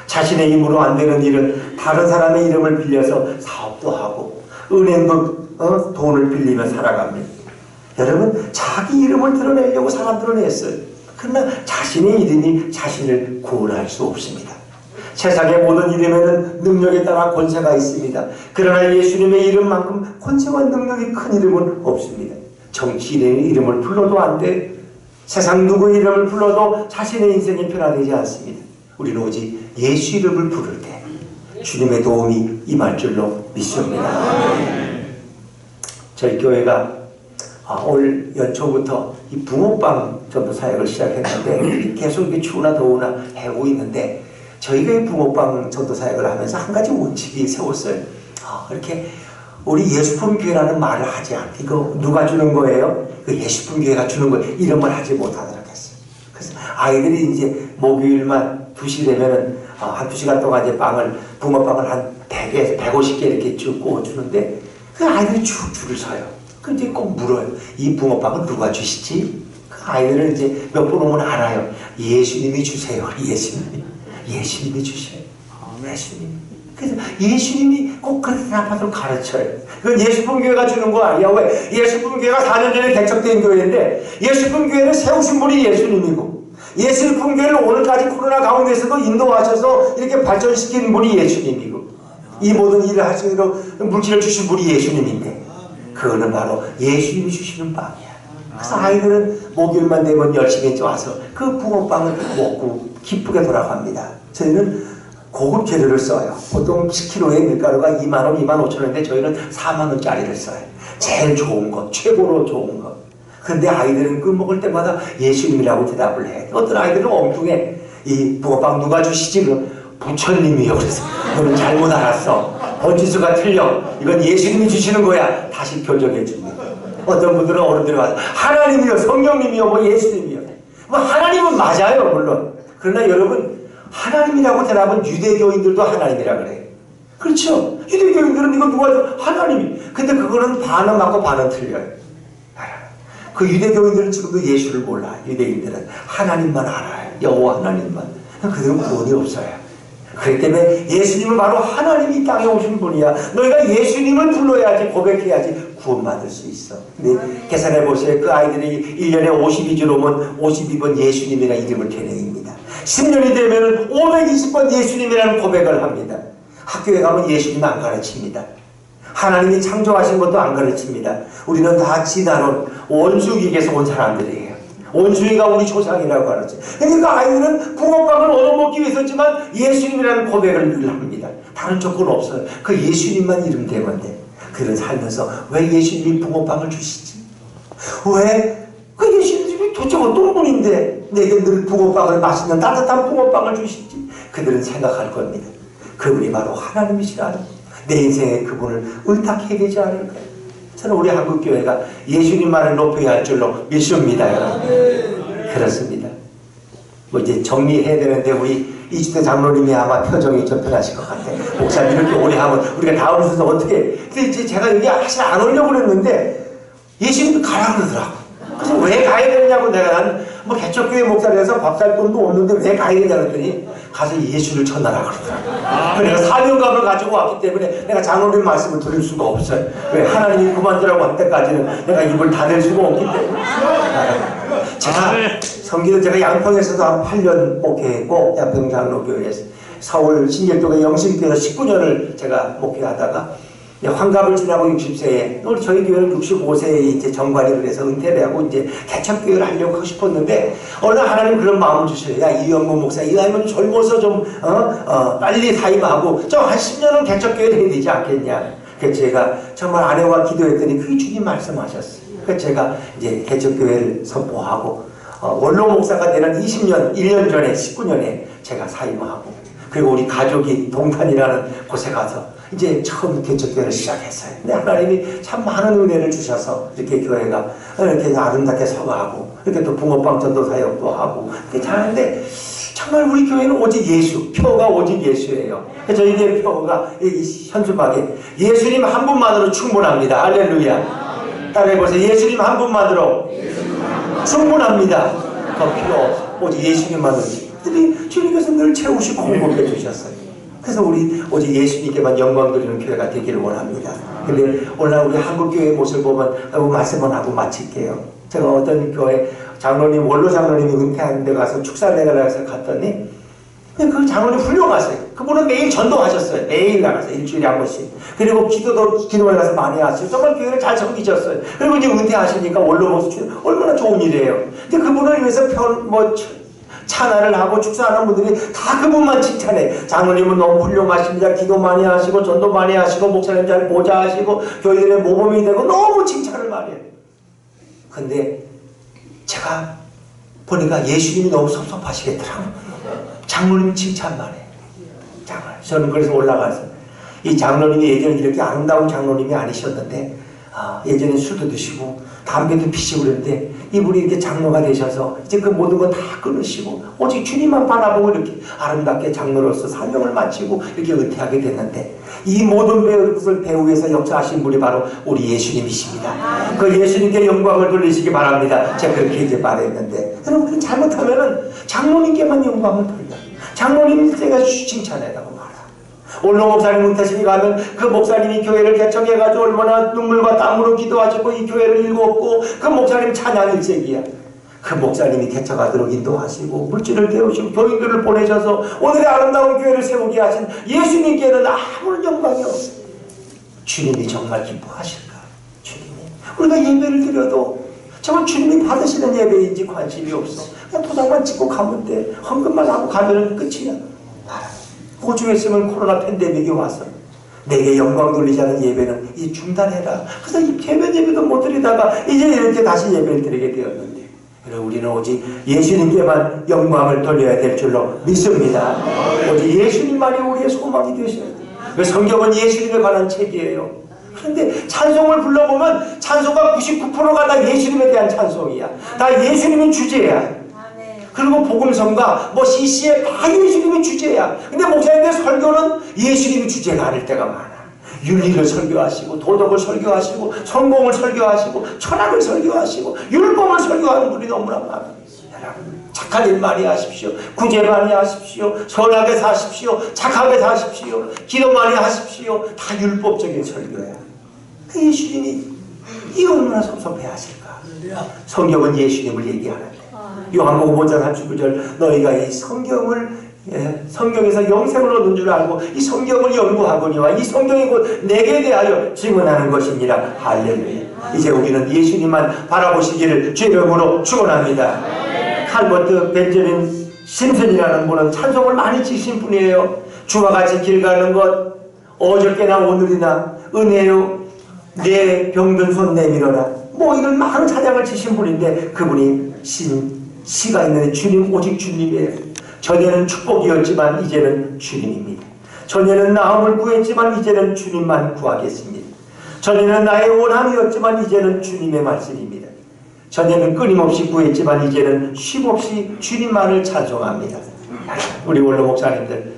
Speaker 4: 자신의 힘으로 안 되는 일은 다른 사람의 이름을 빌려서 사업도 하고 은행도 돈을 빌리며 살아갑니다. 여러분, 자기 이름을 드러내려고 사람들은 애써요. 그러나 자신의 이름이 자신을 구원할 수 없습니다. 세상의 모든 이름에는 능력에 따라 권세가 있습니다. 그러나 예수님의 이름만큼 권세와 능력이 큰 이름은 없습니다. 정치인의 이름을 불러도 안 돼. 세상 누구의 이름을 불러도 자신의 인생이 변화되지 않습니다. 우리는 오직 예수 이름을 부를 때 주님의 도움이 임할 줄로 믿습니다. 저희 교회가 올 연초부터 이 붕어빵 전도 사역을 시작했는데 계속 이렇게 추우나 더우나 해오고 있는데 저희가 이 붕어빵 전도 사역을 하면서 한 가지 원칙이 세웠어요. 이렇게 우리 예수품 교회라는 말을 하지 않고 이거 누가 주는 거예요? 그 예수품 교회가 주는 거예요. 이런 말 하지 못하도록 했어요. 그래서 아이들이 이제 목요일만 2시 되면은 한 2시간 동안 이제 붕어빵을 한 100에서 150개 이렇게 쭉 구워주는데 그 아이들이 쭉 줄을 서요. 그럼 이제 꼭 물어요. 이 붕어빵은 누가 주시지? 그 아이들은 이제 몇 번 오면 알아요. 예수님이 주세요. 예수님이 주셔요. 예수님. 그래서 예수님이 꼭 그렇게 나빠서 가르쳐요. 그건 예수품 교회가 주는 거 아니야. 왜? 예수품 교회가 4년 전에 개척된 교회인데 예수품 교회를 세우신 분이 예수님이고 예수품 교회를 오늘까지 코로나 가운데서도 인도하셔서 이렇게 발전시킨 분이 예수님이고 이 모든 일을 하시기로 물질을 주신 분이 예수님인데 그거는 바로 예수님이 주시는 빵이야. 그래서 아이들은 목요일만 되면 열심히 와서 그 붕어빵을 먹고 기쁘게 돌아갑니다. 저희는 고급 재료를 써요. 보통 10kg의 밀가루가 2만원, 25,000원인데 저희는 4만원짜리를 써요. 제일 좋은 것, 최고로 좋은 것. 그런데 아이들은 그 먹을 때마다 예수님이라고 대답을 해. 어떤 아이들은 엉뚱해. 이 붕어빵 누가 주시지? 부처님이요. 그래서 너는 잘못 알았어. 번지수가 틀려. 이건 예수님이 주시는 거야. 다시 교정해 줍니다. 어떤 분들은 어른들이 와서 하나님이요, 성령님이요, 뭐 예수님이요. 뭐 하나님은 맞아요, 물론. 그러나 여러분, 하나님이라고 대답은 유대교인들도 하나님이라 그래. 그렇죠? 유대교인들은 이거 누가 하나님이. 근데 그거는 반은 맞고 반은 틀려요. 그 유대교인들은 지금도 예수를 몰라. 유대인들은 하나님만 알아요. 여호와 하나님만. 그들은 구원이 없어요. 그렇기 때문에 예수님은 바로 하나님이 땅에 오신 분이야. 너희가 예수님을 불러야지, 고백해야지 구원받을 수 있어. 근데 계산해 보세요. 그 아이들이 1년에 52주 오면 52번 예수님이라는 이름을 되뇌입니다. 10년이 되면 520번 예수님이라는 고백을 합니다. 학교에 가면 예수님 안 가르칩니다. 하나님이 창조하신 것도 안 가르칩니다. 우리는 다 지나온 원수에게서 온 사람들이에요. 원수이가 우리 조상이라고 가르쳐. 그러니까 아이들은 붕어빵을 얻어먹기 위해서지만 예수님이라는 고백을 늘 합니다. 다른 조건 없어요. 그 예수님만 이름 대면 돼. 그런 살면서 왜 예수님이 붕어빵을 주시지? 왜? 그 예수님이 도대체 어떤 분인데 내게 늘 붕어빵을 맛있는 따뜻한 붕어빵을 주시지? 그들은 생각할 겁니다. 그분이 바로 하나님이시라는 내 인생에 그분을 의탁해야 되지 않을까요? 저는 우리 한국교회가 예수님만을 높여야 할 줄로 믿습니다. 여러분. 그렇습니다. 뭐 이제 정리해야 되는데 우리 이주태 장로님이 아마 표정이 좀 편하실 것 같아. 목사님 이렇게 오래 하면 우리가 다음 순서 어떻게 해? 근데 이제 제가 여기 사실 안 오려고 그랬는데 예수님도 가라 그러더라고. 그래서 왜 가야 되느냐고 내가 난 뭐 개척교회 목사라서 밥 살 돈도 없는데 왜 가야 되냐 그랬더니 가서 예수를 전하라 그러더라고요. 내가 사명감을 가지고 왔기 때문에 내가 장로님 말씀을 들을 수가 없어요. 왜? 하나님이 그만두라고 할 때까지는 내가 입을 닫을 수가 없기 때문에. 제가 성기도 제가 양평에서도 한 8년 목회했고 양평 장로교회에서 서울 신길동의 영신교회에서 19년을 제가 목회하다가 환갑을 지나고 60세에 우리 저희 교회는 65세에 이제 정관이 그래서 은퇴를 하고 이제 개척교회를 하려고 하고 싶었는데 어느 날 하나님 그런 마음을 주셔요. 야 이영모 목사 이 아이면 젊어서 좀 빨리 사임하고 좀 한 10년은 개척교회를 해야 되지 않겠냐. 그래서 제가 정말 아내와 기도했더니 그게 주님 말씀하셨어요. 그래서 제가 이제 개척교회를 선포하고 원로 목사가 되는 20년 1년 전에 19년에 제가 사임하고 그리고 우리 가족이 동탄이라는 곳에 가서 이제 처음 개척교회를 시작했어요. 근데 하나님이 참 많은 은혜를 주셔서 이렇게 교회가 이렇게 아름답게 서가고 이렇게 또 붕어빵 전도 사역도 하고 이렇게 잘하는데 정말 우리 교회는 오직 예수, 표가 오직 예수예요. 그래서 저희의 표가 이 현수막에 예수님 한 분만으로 충분합니다. 할렐루야. 따라해보세요. 예수님 한 분만으로 충분합니다. 더 필요 없어. 오직 예수님만으로. 주님께서 늘 채우시고 공급해 주셨어요. 그래서 우리 오직 예수님께만 영광 드리는 교회가 되기를 원합니다. 근데 오늘 우리 한국교회의 모습을 보면 말씀만 하고 마칠게요. 제가 어떤 교회 장로님, 원로 장로님이 은퇴하는 데 가서 축사를 해가서 갔더니 그 장로님 훌륭하세요. 그분은 매일 전도하셨어요. 매일 나가서 일주일에 한 번씩. 그리고 기도에 가서 많이 하시고 정말 교회를 잘 섬기셨어요. 그리고 이제 은퇴하시니까 원로 모습 얼마나 좋은 일이에요. 근데 그분을 위해서 찬양을 하고 축사하는 분들이 다 그분만 칭찬해. 장로님은 너무 훌륭하십니다. 기도 많이 하시고 전도 많이 하시고 목사님 잘 보좌하시고 교회들의 모범이 되고 너무 칭찬을 많이 해요. 근데 제가 보니까 예수님이 너무 섭섭하시겠더라고요. 장로님 칭찬만 해요. 저는 그래서 올라가서 이 장로님이 예전에 이렇게 아름다운 장로님이 아니셨는데 예전에 술도 드시고 담배도 피시고 그랬는데 이분이 이렇게 장로가 되셔서 이제 그 모든 건 다 끊으시고 오직 주님만 바라보고 이렇게 아름답게 장로로서 사명을 마치고 이렇게 은퇴하게 됐는데 이 모든 것을 배후에서 역사하신 분이 바로 우리 예수님이십니다. 그 예수님께 영광을 돌리시기 바랍니다. 제가 그렇게 이제 말했는데 여러분 잘못하면은 장로님께만 영광을 돌려. 장로님 제가 칭찬해라고 말하. 원로 목사님 은퇴식에 가면 그 목사님이 교회를 개척해가지고 얼마나 눈물과 땀으로 기도하시고 이 교회를 일궜고 그 목사님 찬양 일색이야. 그 목사님이 개척하도록 인도하시고 물질을 배우시고 교인들을 보내셔서 오늘의 아름다운 교회를 세우게 하신 예수님께는 아무런 영광이 없어요. 주님이 정말 기뻐하실까? 주님이 우리가 예배를 드려도 정말 주님이 받으시는 예배인지 관심이 없어. 그냥 도장만 찍고 가면 돼. 헌금만 하고 가면 끝이야. 호주에 있으면 코로나 팬데믹이 와서 내게 영광 돌리지 않은 예배는 이제 중단해라. 그래서 이 개별 예배도 못 드리다가 이제 이렇게 다시 예배를 드리게 되었는데 우리는 오직 예수님께만 영광을 돌려야 될 줄로 믿습니다. 오직 예수님만이 우리의 소망이 되셔야 돼요. 성경은 예수님에 관한 책이에요. 그런데 찬송을 불러보면 찬송가 99%가 다 예수님에 대한 찬송이야. 다 예수님이 주제야. 그리고 복음성가 CC에 다 예수님이 주제야. 근데 목사님들 설교는 예수님이 주제가 아닐 때가 많아. 윤리를 설교하시고 도덕을 설교하시고 성공을 설교하시고 철학을 설교하시고 율법을 설교하는 분이 너무나 많아. 착한 일 많이 하십시오. 구제 많이 하십시오. 선하게 사십시오. 착하게 사십시오. 기도 많이 하십시오. 다 율법적인 설교야. 그 예수님이 이 얼마나 섭섭해 하실까. 성경은 예수님을 얘기하는데 요한복음 5장 39절 너희가 이 성경에서 영생을 얻은 줄 알고 이 성경을 연구하거니와 이 성경이 곧 내게 대하여 증언하는 것이니라. 할렐루야. 이제 우리는 예수님만 바라보시기를 주의 이름으로 축원합니다. 칼버트 벤저민 심슨이라는 분은 찬송을 많이 지신 분이에요. 주와 같이 길 가는 것 어저께나 오늘이나 은혜요 내 병든 손 내밀어라. 이런 많은 찬양을 지신 분인데 그분이 시가 있는데 주님 오직 주님이에요. 전에는 축복이었지만 이제는 주님입니다. 전에는 나음을 구했지만 이제는 주님만 구하겠습니다. 전에는 나의 원함이었지만 이제는 주님의 말씀입니다. 전에는 끊임없이 구했지만 이제는 쉼없이 주님만을 찬송합니다. 우리 원로 목사님들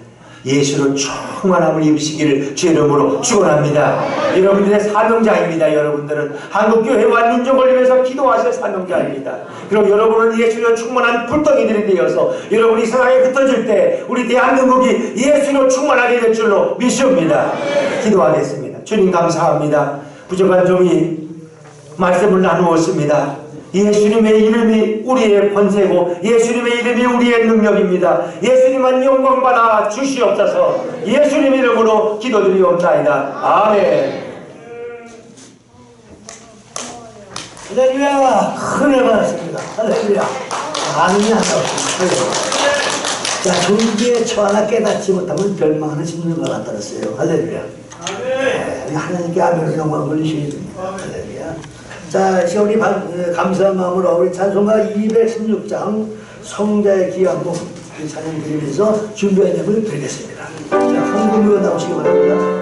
Speaker 4: 예수로 충만함을 입으시기를 주 이름으로 축원합니다. 여러분들의 사명자입니다. 여러분들은 한국교회와 민족을 위해서 기도하실 사명자입니다. 그리고 여러분은 예수로 충만한 불덩이들이 되어서 여러분이 세상에 흩어질 때 우리 대한민국이 예수로 충만하게 될 줄로 믿습니다. 기도하겠습니다. 주님 감사합니다. 부족한 종이 말씀을 나누었습니다. 예수님의 이름이 우리의 권세고 예수님의 이름이 우리의 능력입니다. 예수님만 영광받아 주시옵소서. 예수님 이름으로 기도드리옵나이다. 아멘.
Speaker 2: 할렐루야. 은혜 받았습니다. 할렐루야. 아멘이 나왔습니다. 자, 종기에 처 하나 깨닫지 못하면 멸망하는 심령과 나타났어요. 할렐루야. 하나님께 아멘을 영광을 올리셔야 됩니다. 할렐루야. 자, 지금 우리 감사한 마음으로 우리 찬송가 216장 성자의 귀한 몸 찬양 드리면서 준비한 예물을 드리겠습니다. 자, 한국으로 나오시기 바랍니다.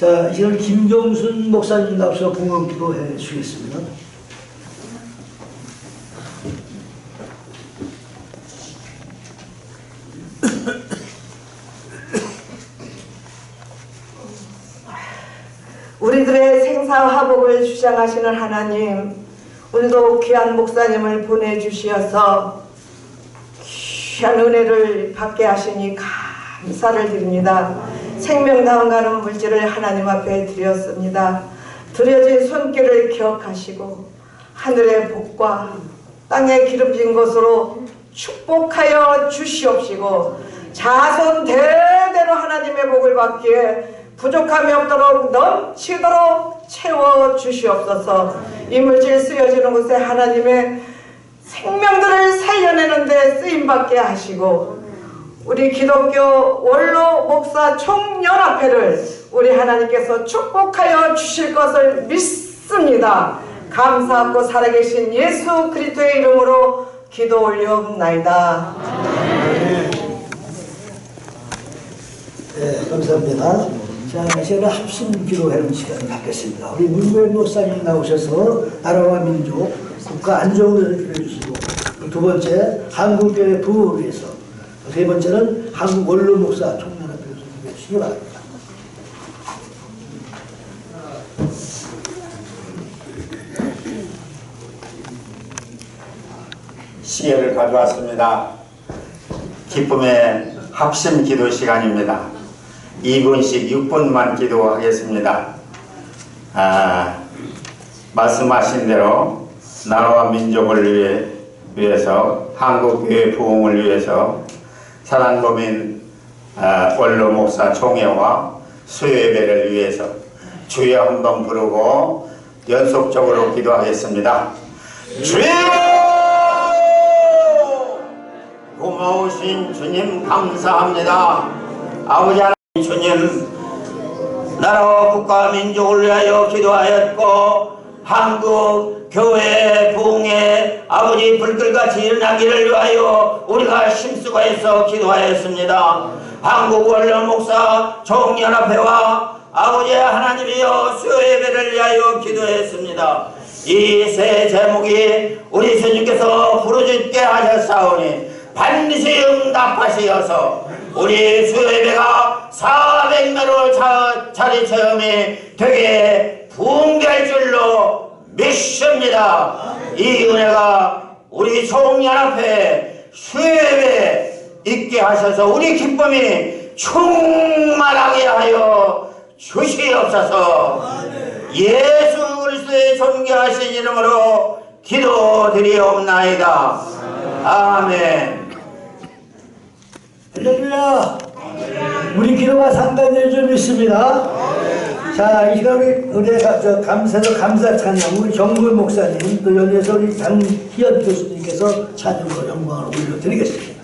Speaker 2: 자, 이제는 김종순 목사님 앞서 봉헌 기도해 주시겠습니다.
Speaker 5: 우리들의 생사화복을 주장하시는 하나님, 오늘도 귀한 목사님을 보내주시어서 귀한 은혜를 받게 하시니 감사를 드립니다. 생명다운 가는 물질을 하나님 앞에 드렸습니다. 드려진 손길을 기억하시고 하늘의 복과 땅의 기름진 것으로 축복하여 주시옵시고 자손 대대로 하나님의 복을 받기에 부족함이 없도록 넘치도록 채워 주시옵소서. 이물질 쓰여지는 곳에 하나님의 생명들을 살려내는 데 쓰임받게 하시고 우리 기독교 원로 목사 총연합회를 우리 하나님께서 축복하여 주실 것을 믿습니다. 감사하고 살아계신 예수 그리스도의 이름으로 기도 올리옵나이다.
Speaker 2: 네, 감사합니다. 자, 이제는 합심 기도하는 시간을 갖겠습니다. 우리 문무현 목사님 나오셔서 나라와 민족, 국가 안정을 기도해 주시고 두 번째 한국교회 부흥을 위해서 세 번째는 한국 원로 목사 총연합회에서 기도해 주시기 바랍니다.
Speaker 6: 시계를 가져왔습니다. 기쁨의 합심 기도 시간입니다. 2분씩 6분만 기도하겠습니다. 말씀하신 대로 나라와 민족을 위해서 한국교회 부흥을 위해서 사랑법인 원로 목사 총회와 수요예배를 위해서 주여 한번 부르고 연속적으로 기도하겠습니다. 주여! 고마우신 주님 감사합니다. 아버지 하나님 주님, 나라와 국가 민족을 위하여 기도하였고 한국 교회 부흥에 아버지 불길같이 일어나기를 위하여 우리가 힘쓰고해서 기도하였습니다. 한국 원로 목사 총연합회와 아버지 하나님이여 수요예배를 위하여 기도했습니다. 이 세 제목이 우리 주님께서 부르짖게 하셨사오니 반드시 응답하시어서 우리 수요예배가 400매로 자리 체험이 되게 부흥될 줄로 믿습니다. 이 은혜가 우리 총연합회 수요예배 있게 하셔서 우리 기쁨이 충만하게 하여 주시옵소서. 예수 그리스도의 존귀하신 이름으로 기도드리옵나이다. 아멘.
Speaker 2: 할렐루야. 우리 기도가 상당히 좀 있습니다. 자, 이 시간 우리 감사도 감사 찬양 우리 정글 목사님 또 여기에서 우리 장희연 교수님께서 찬양으로 영광을 올려드리겠습니다.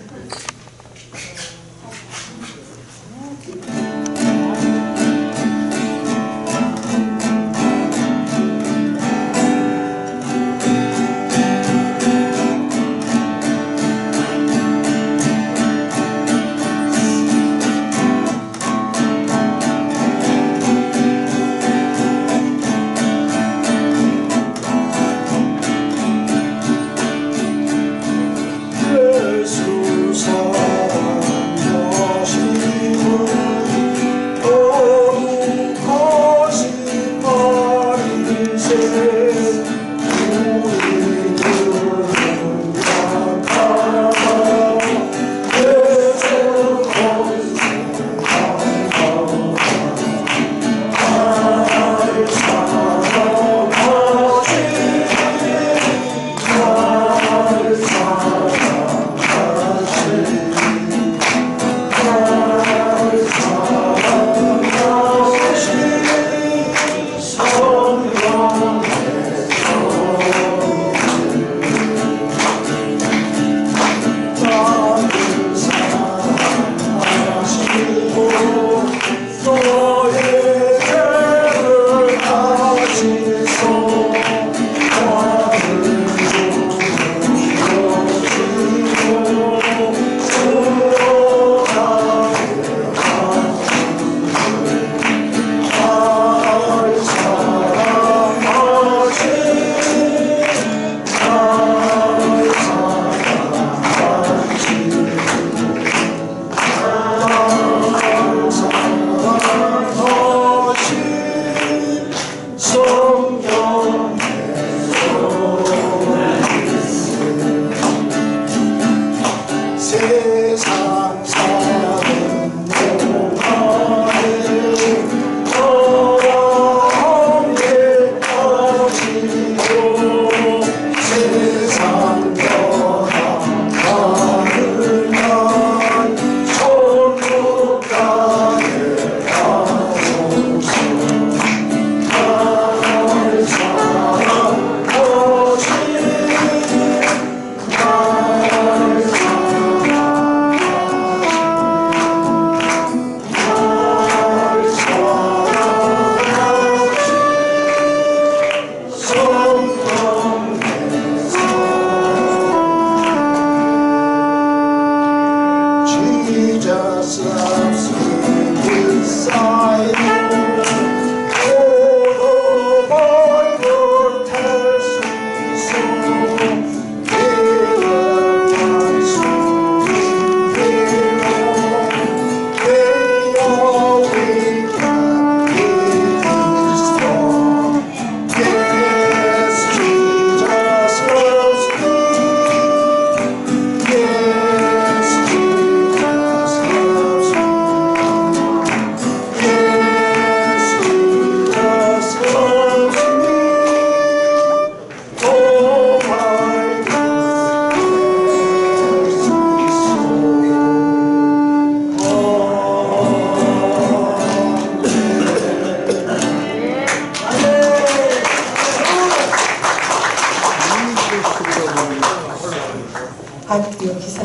Speaker 7: 여기서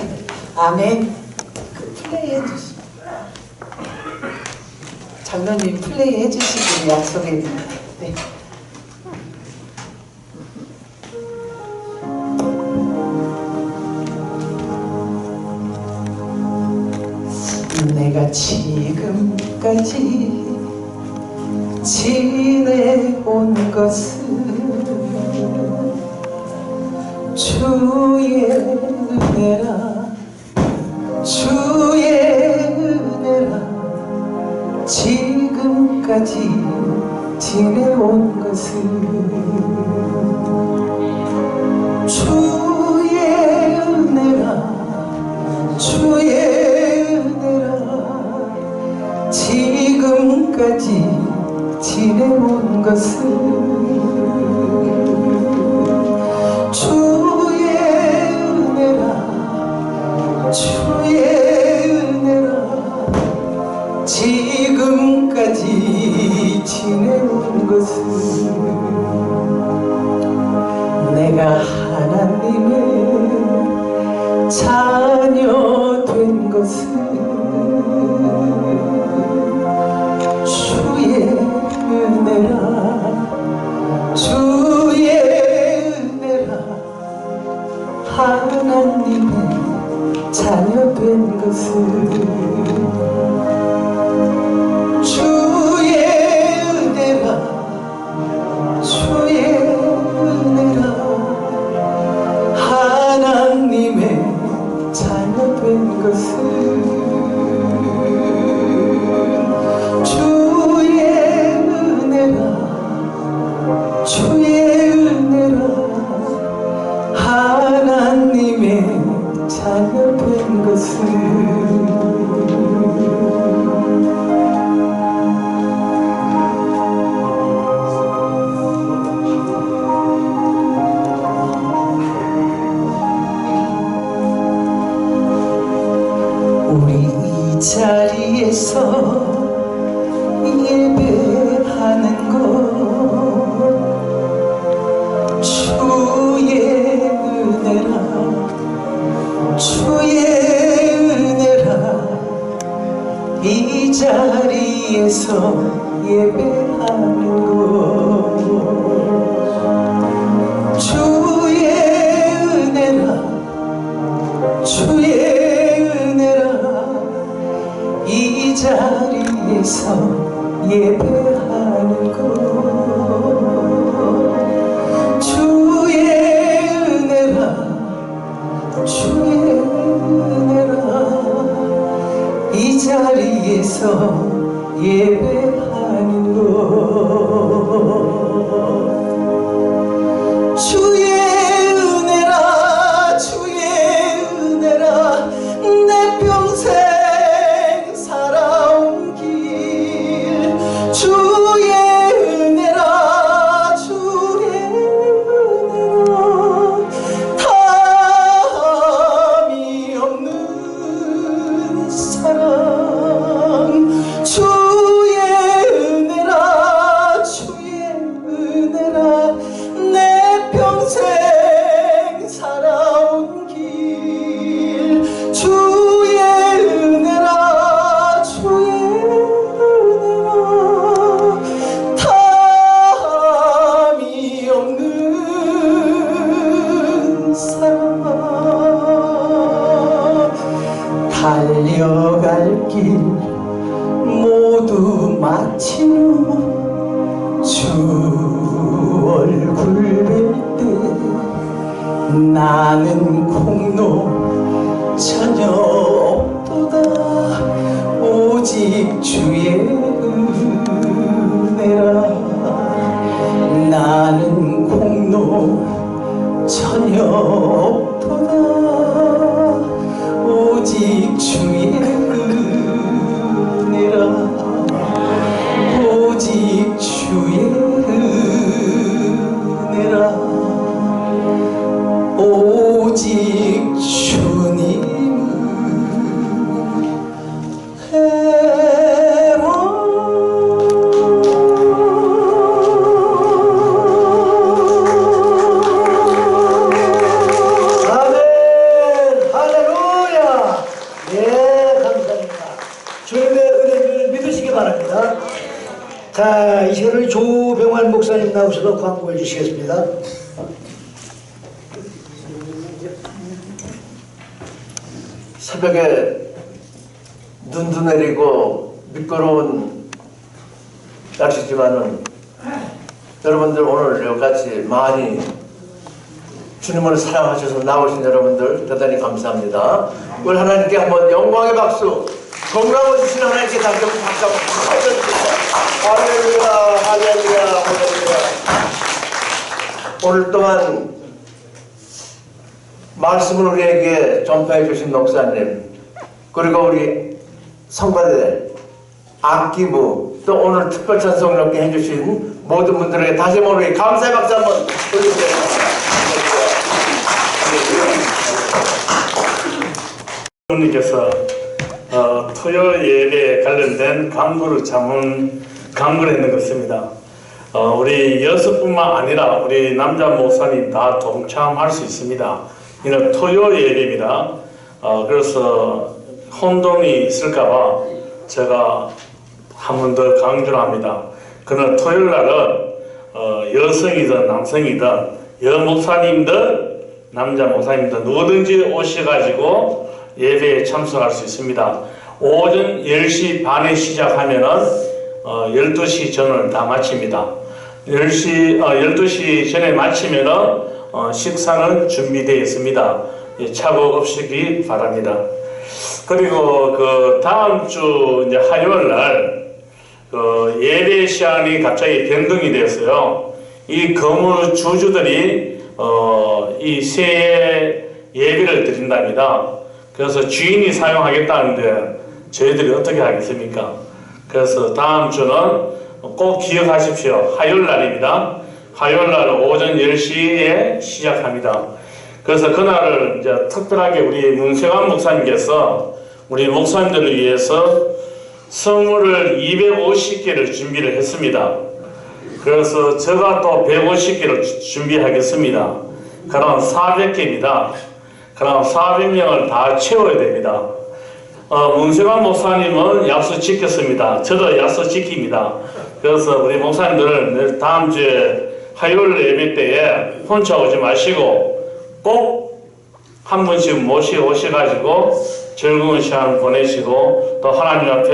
Speaker 7: 아멘. 그 플레이 해주시고 장로님 플레이 해주시기를 약속해 드립니다. 네. 내가 지금까지 지내온 것은 주의 은혜라 주의 은혜라 지금까지 지내온 것은 주의 은혜라 주의 은혜라 지금까지 지내온 것은 주의 은혜라 주의 은혜라 지금까지 지내온 것은 내가 하나님의 자녀 된 것은 주의 은혜라 주의 은혜라 하나님의 자녀 된 것은 주의 은혜라 주의 은혜라 하나님의 자녀 된 것은 주의 은혜라 주의 은혜라 하나님의 자녀 된 것은 우리 이 자리에서 예배하는 것 주의 은혜라 주의 은혜라 이 자리에서 예배하는 것 주의 은혜라 주의 은혜라 이 자리에서 예배하는 것 주의 은혜라 주의 은혜라 이 자리에서 예배하는 것 주의 은혜라 주의 은혜라 내 평생 살아온 길 주의 은혜라 주의 은혜라 탐이 없는 사랑 주의 은혜라 주의 은혜라 내 평생 살아온 길 주의 은혜라 주의 은혜라 탐이 없는 사랑 달려갈 길 모두 마친 후 주 얼굴 뵐 때 나는 공로 전혀 없도다 오직 주의 은혜라 나는 공로 전혀 없도다 오직 주의 은혜라 오직 주의 은혜라 오직 주님을
Speaker 2: 나오셔서 광고해 주시겠습니다.
Speaker 8: 새벽에 눈도 내리고 미끄러운 날씨지만은 여러분들 오늘 여기까지 많이 주님을 사랑하셔서 나오신 여러분들 대단히 감사합니다. 우리 하나님께 한번 영광의 박수, 건강을 주신 하나님께 다시 한번 박수 한번 쳐주십시오. 할렐루야, 할렐루야, 할렐루야. 오늘 동안 말씀을 우리에게 전파해 주신 목사님, 그리고 우리 성가대, 악기부, 또 오늘 특별 찬송을 함께 해주신 모든 분들에게 다시 한번 우리 감사의 박수 한번 올려드립니다.
Speaker 9: 님께서 토요 예배에 관련된 강구를 했는 것입니다. 우리 여섯뿐만 아니라 우리 남자 목사님 다 동참할 수 있습니다. 이는 토요 예배입니다. 그래서 혼동이 있을까봐 제가 한 번 더 강조를 합니다. 그는 토요일 날은 여성이든 남성이든 여목사님들 남자 목사님들 누구든지 오셔가지고 예배에 참석할 수 있습니다. 오전 10시 반에 시작하면은 12시 전을 다 마칩니다. 12시 전에 마치면은 식사는 준비되어 있습니다. 착오 없으시기 바랍니다. 그리고 그 다음 주 이제 화요일 날 그 예배 시간이 갑자기 변동이 됐어요. 이 건물 주주들이 이 새해 예배를 드린답니다. 그래서 주인이 사용하겠다는데 저희들이 어떻게 하겠습니까? 그래서 다음 주는 꼭 기억하십시오. 화요일 날입니다. 화요일 날 오전 10시에 시작합니다. 그래서 그날을 이제 특별하게 우리 문세관 목사님께서 우리 목사님들을 위해서 선물을 250개를 준비를 했습니다. 그래서 제가 또 150개를 준비하겠습니다. 그럼 400개입니다. 그럼 400명을 다 채워야 됩니다. 문세관 목사님은 약속 지켰습니다. 저도 약속 지킵니다. 그래서 우리 목사님들은 다음 주에 화요일 예배 때에 혼자 오지 마시고 꼭 한 분씩 오셔가지고 즐거운 시간 보내시고 또 하나님 앞에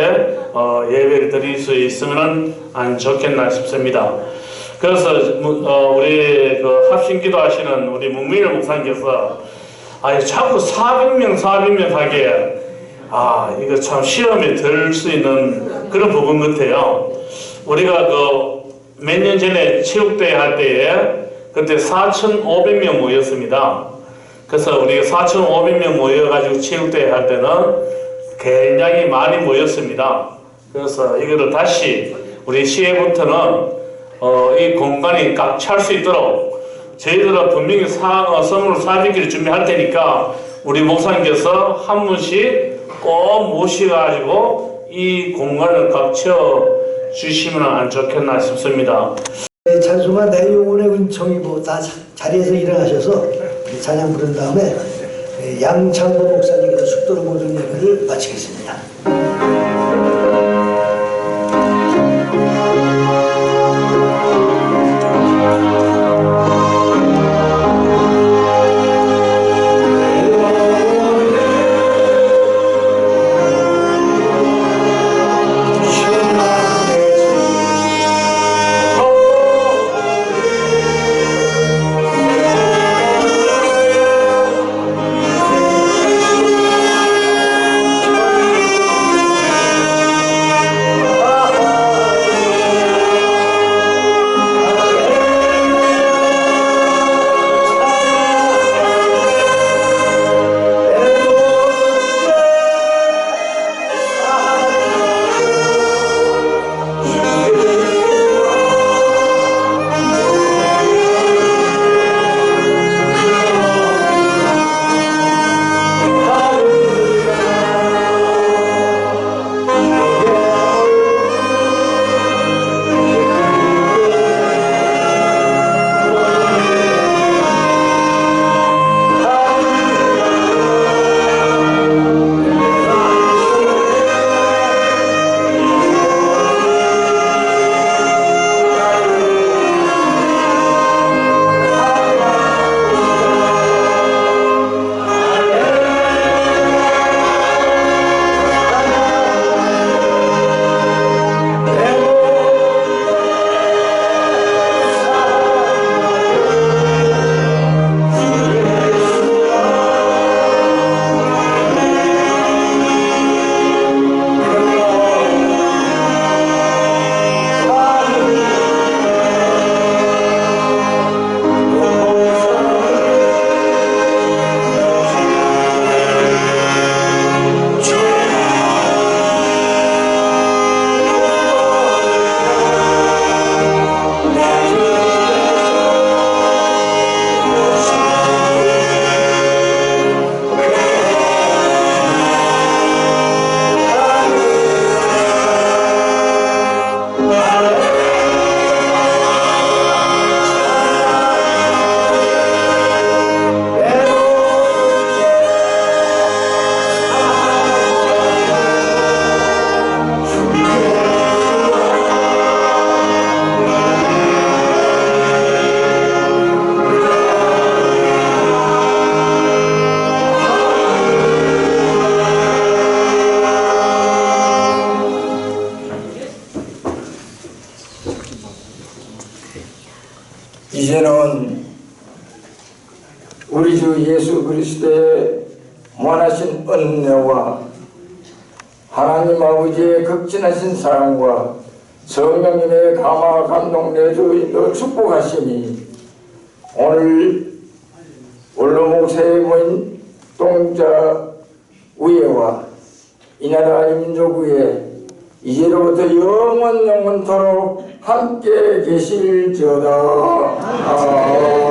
Speaker 9: 예배를 드릴 수 있으면 안 좋겠나 싶습니다. 그래서 우리 그 합심기도 하시는 우리 문민일 목사님께서 자꾸 400명 하게 이거 참 시험에 들 수 있는 그런 부분 같아요. 우리가 그 몇 년 전에 체육대회 할 때에 그때 4,500명 모였습니다. 그래서 우리가 4,500명 모여가지고 체육대회 할 때는 굉장히 많이 모였습니다. 그래서 이거를 다시 우리 시에부터는 이 공간이 꽉 찰 수 있도록 저희들은 분명히 선물 400개를 준비할 테니까 우리 목사님께서 한 분씩 꼭 모셔가지고 이 공간을 꽉 채워 주시면 안 좋겠나 싶습니다.
Speaker 2: 찬송가 내용의 은총이고 다 자리에서 일어나셔서 찬양 부른 다음에 양창범 목사님께서 숙도로 모든 예배를 마치겠습니다.
Speaker 3: 성령은 우리 주 예수 그리스도의 무한하신 은혜와 하나님 아버지의 극진하신 사랑과 성령님의 감화 감동 내주 축복하심이 오늘 원로목사에 모인 동자 우예와 이 나라 민족 위에 이제로부터 영원토록 함께 계실지어다. 아멘.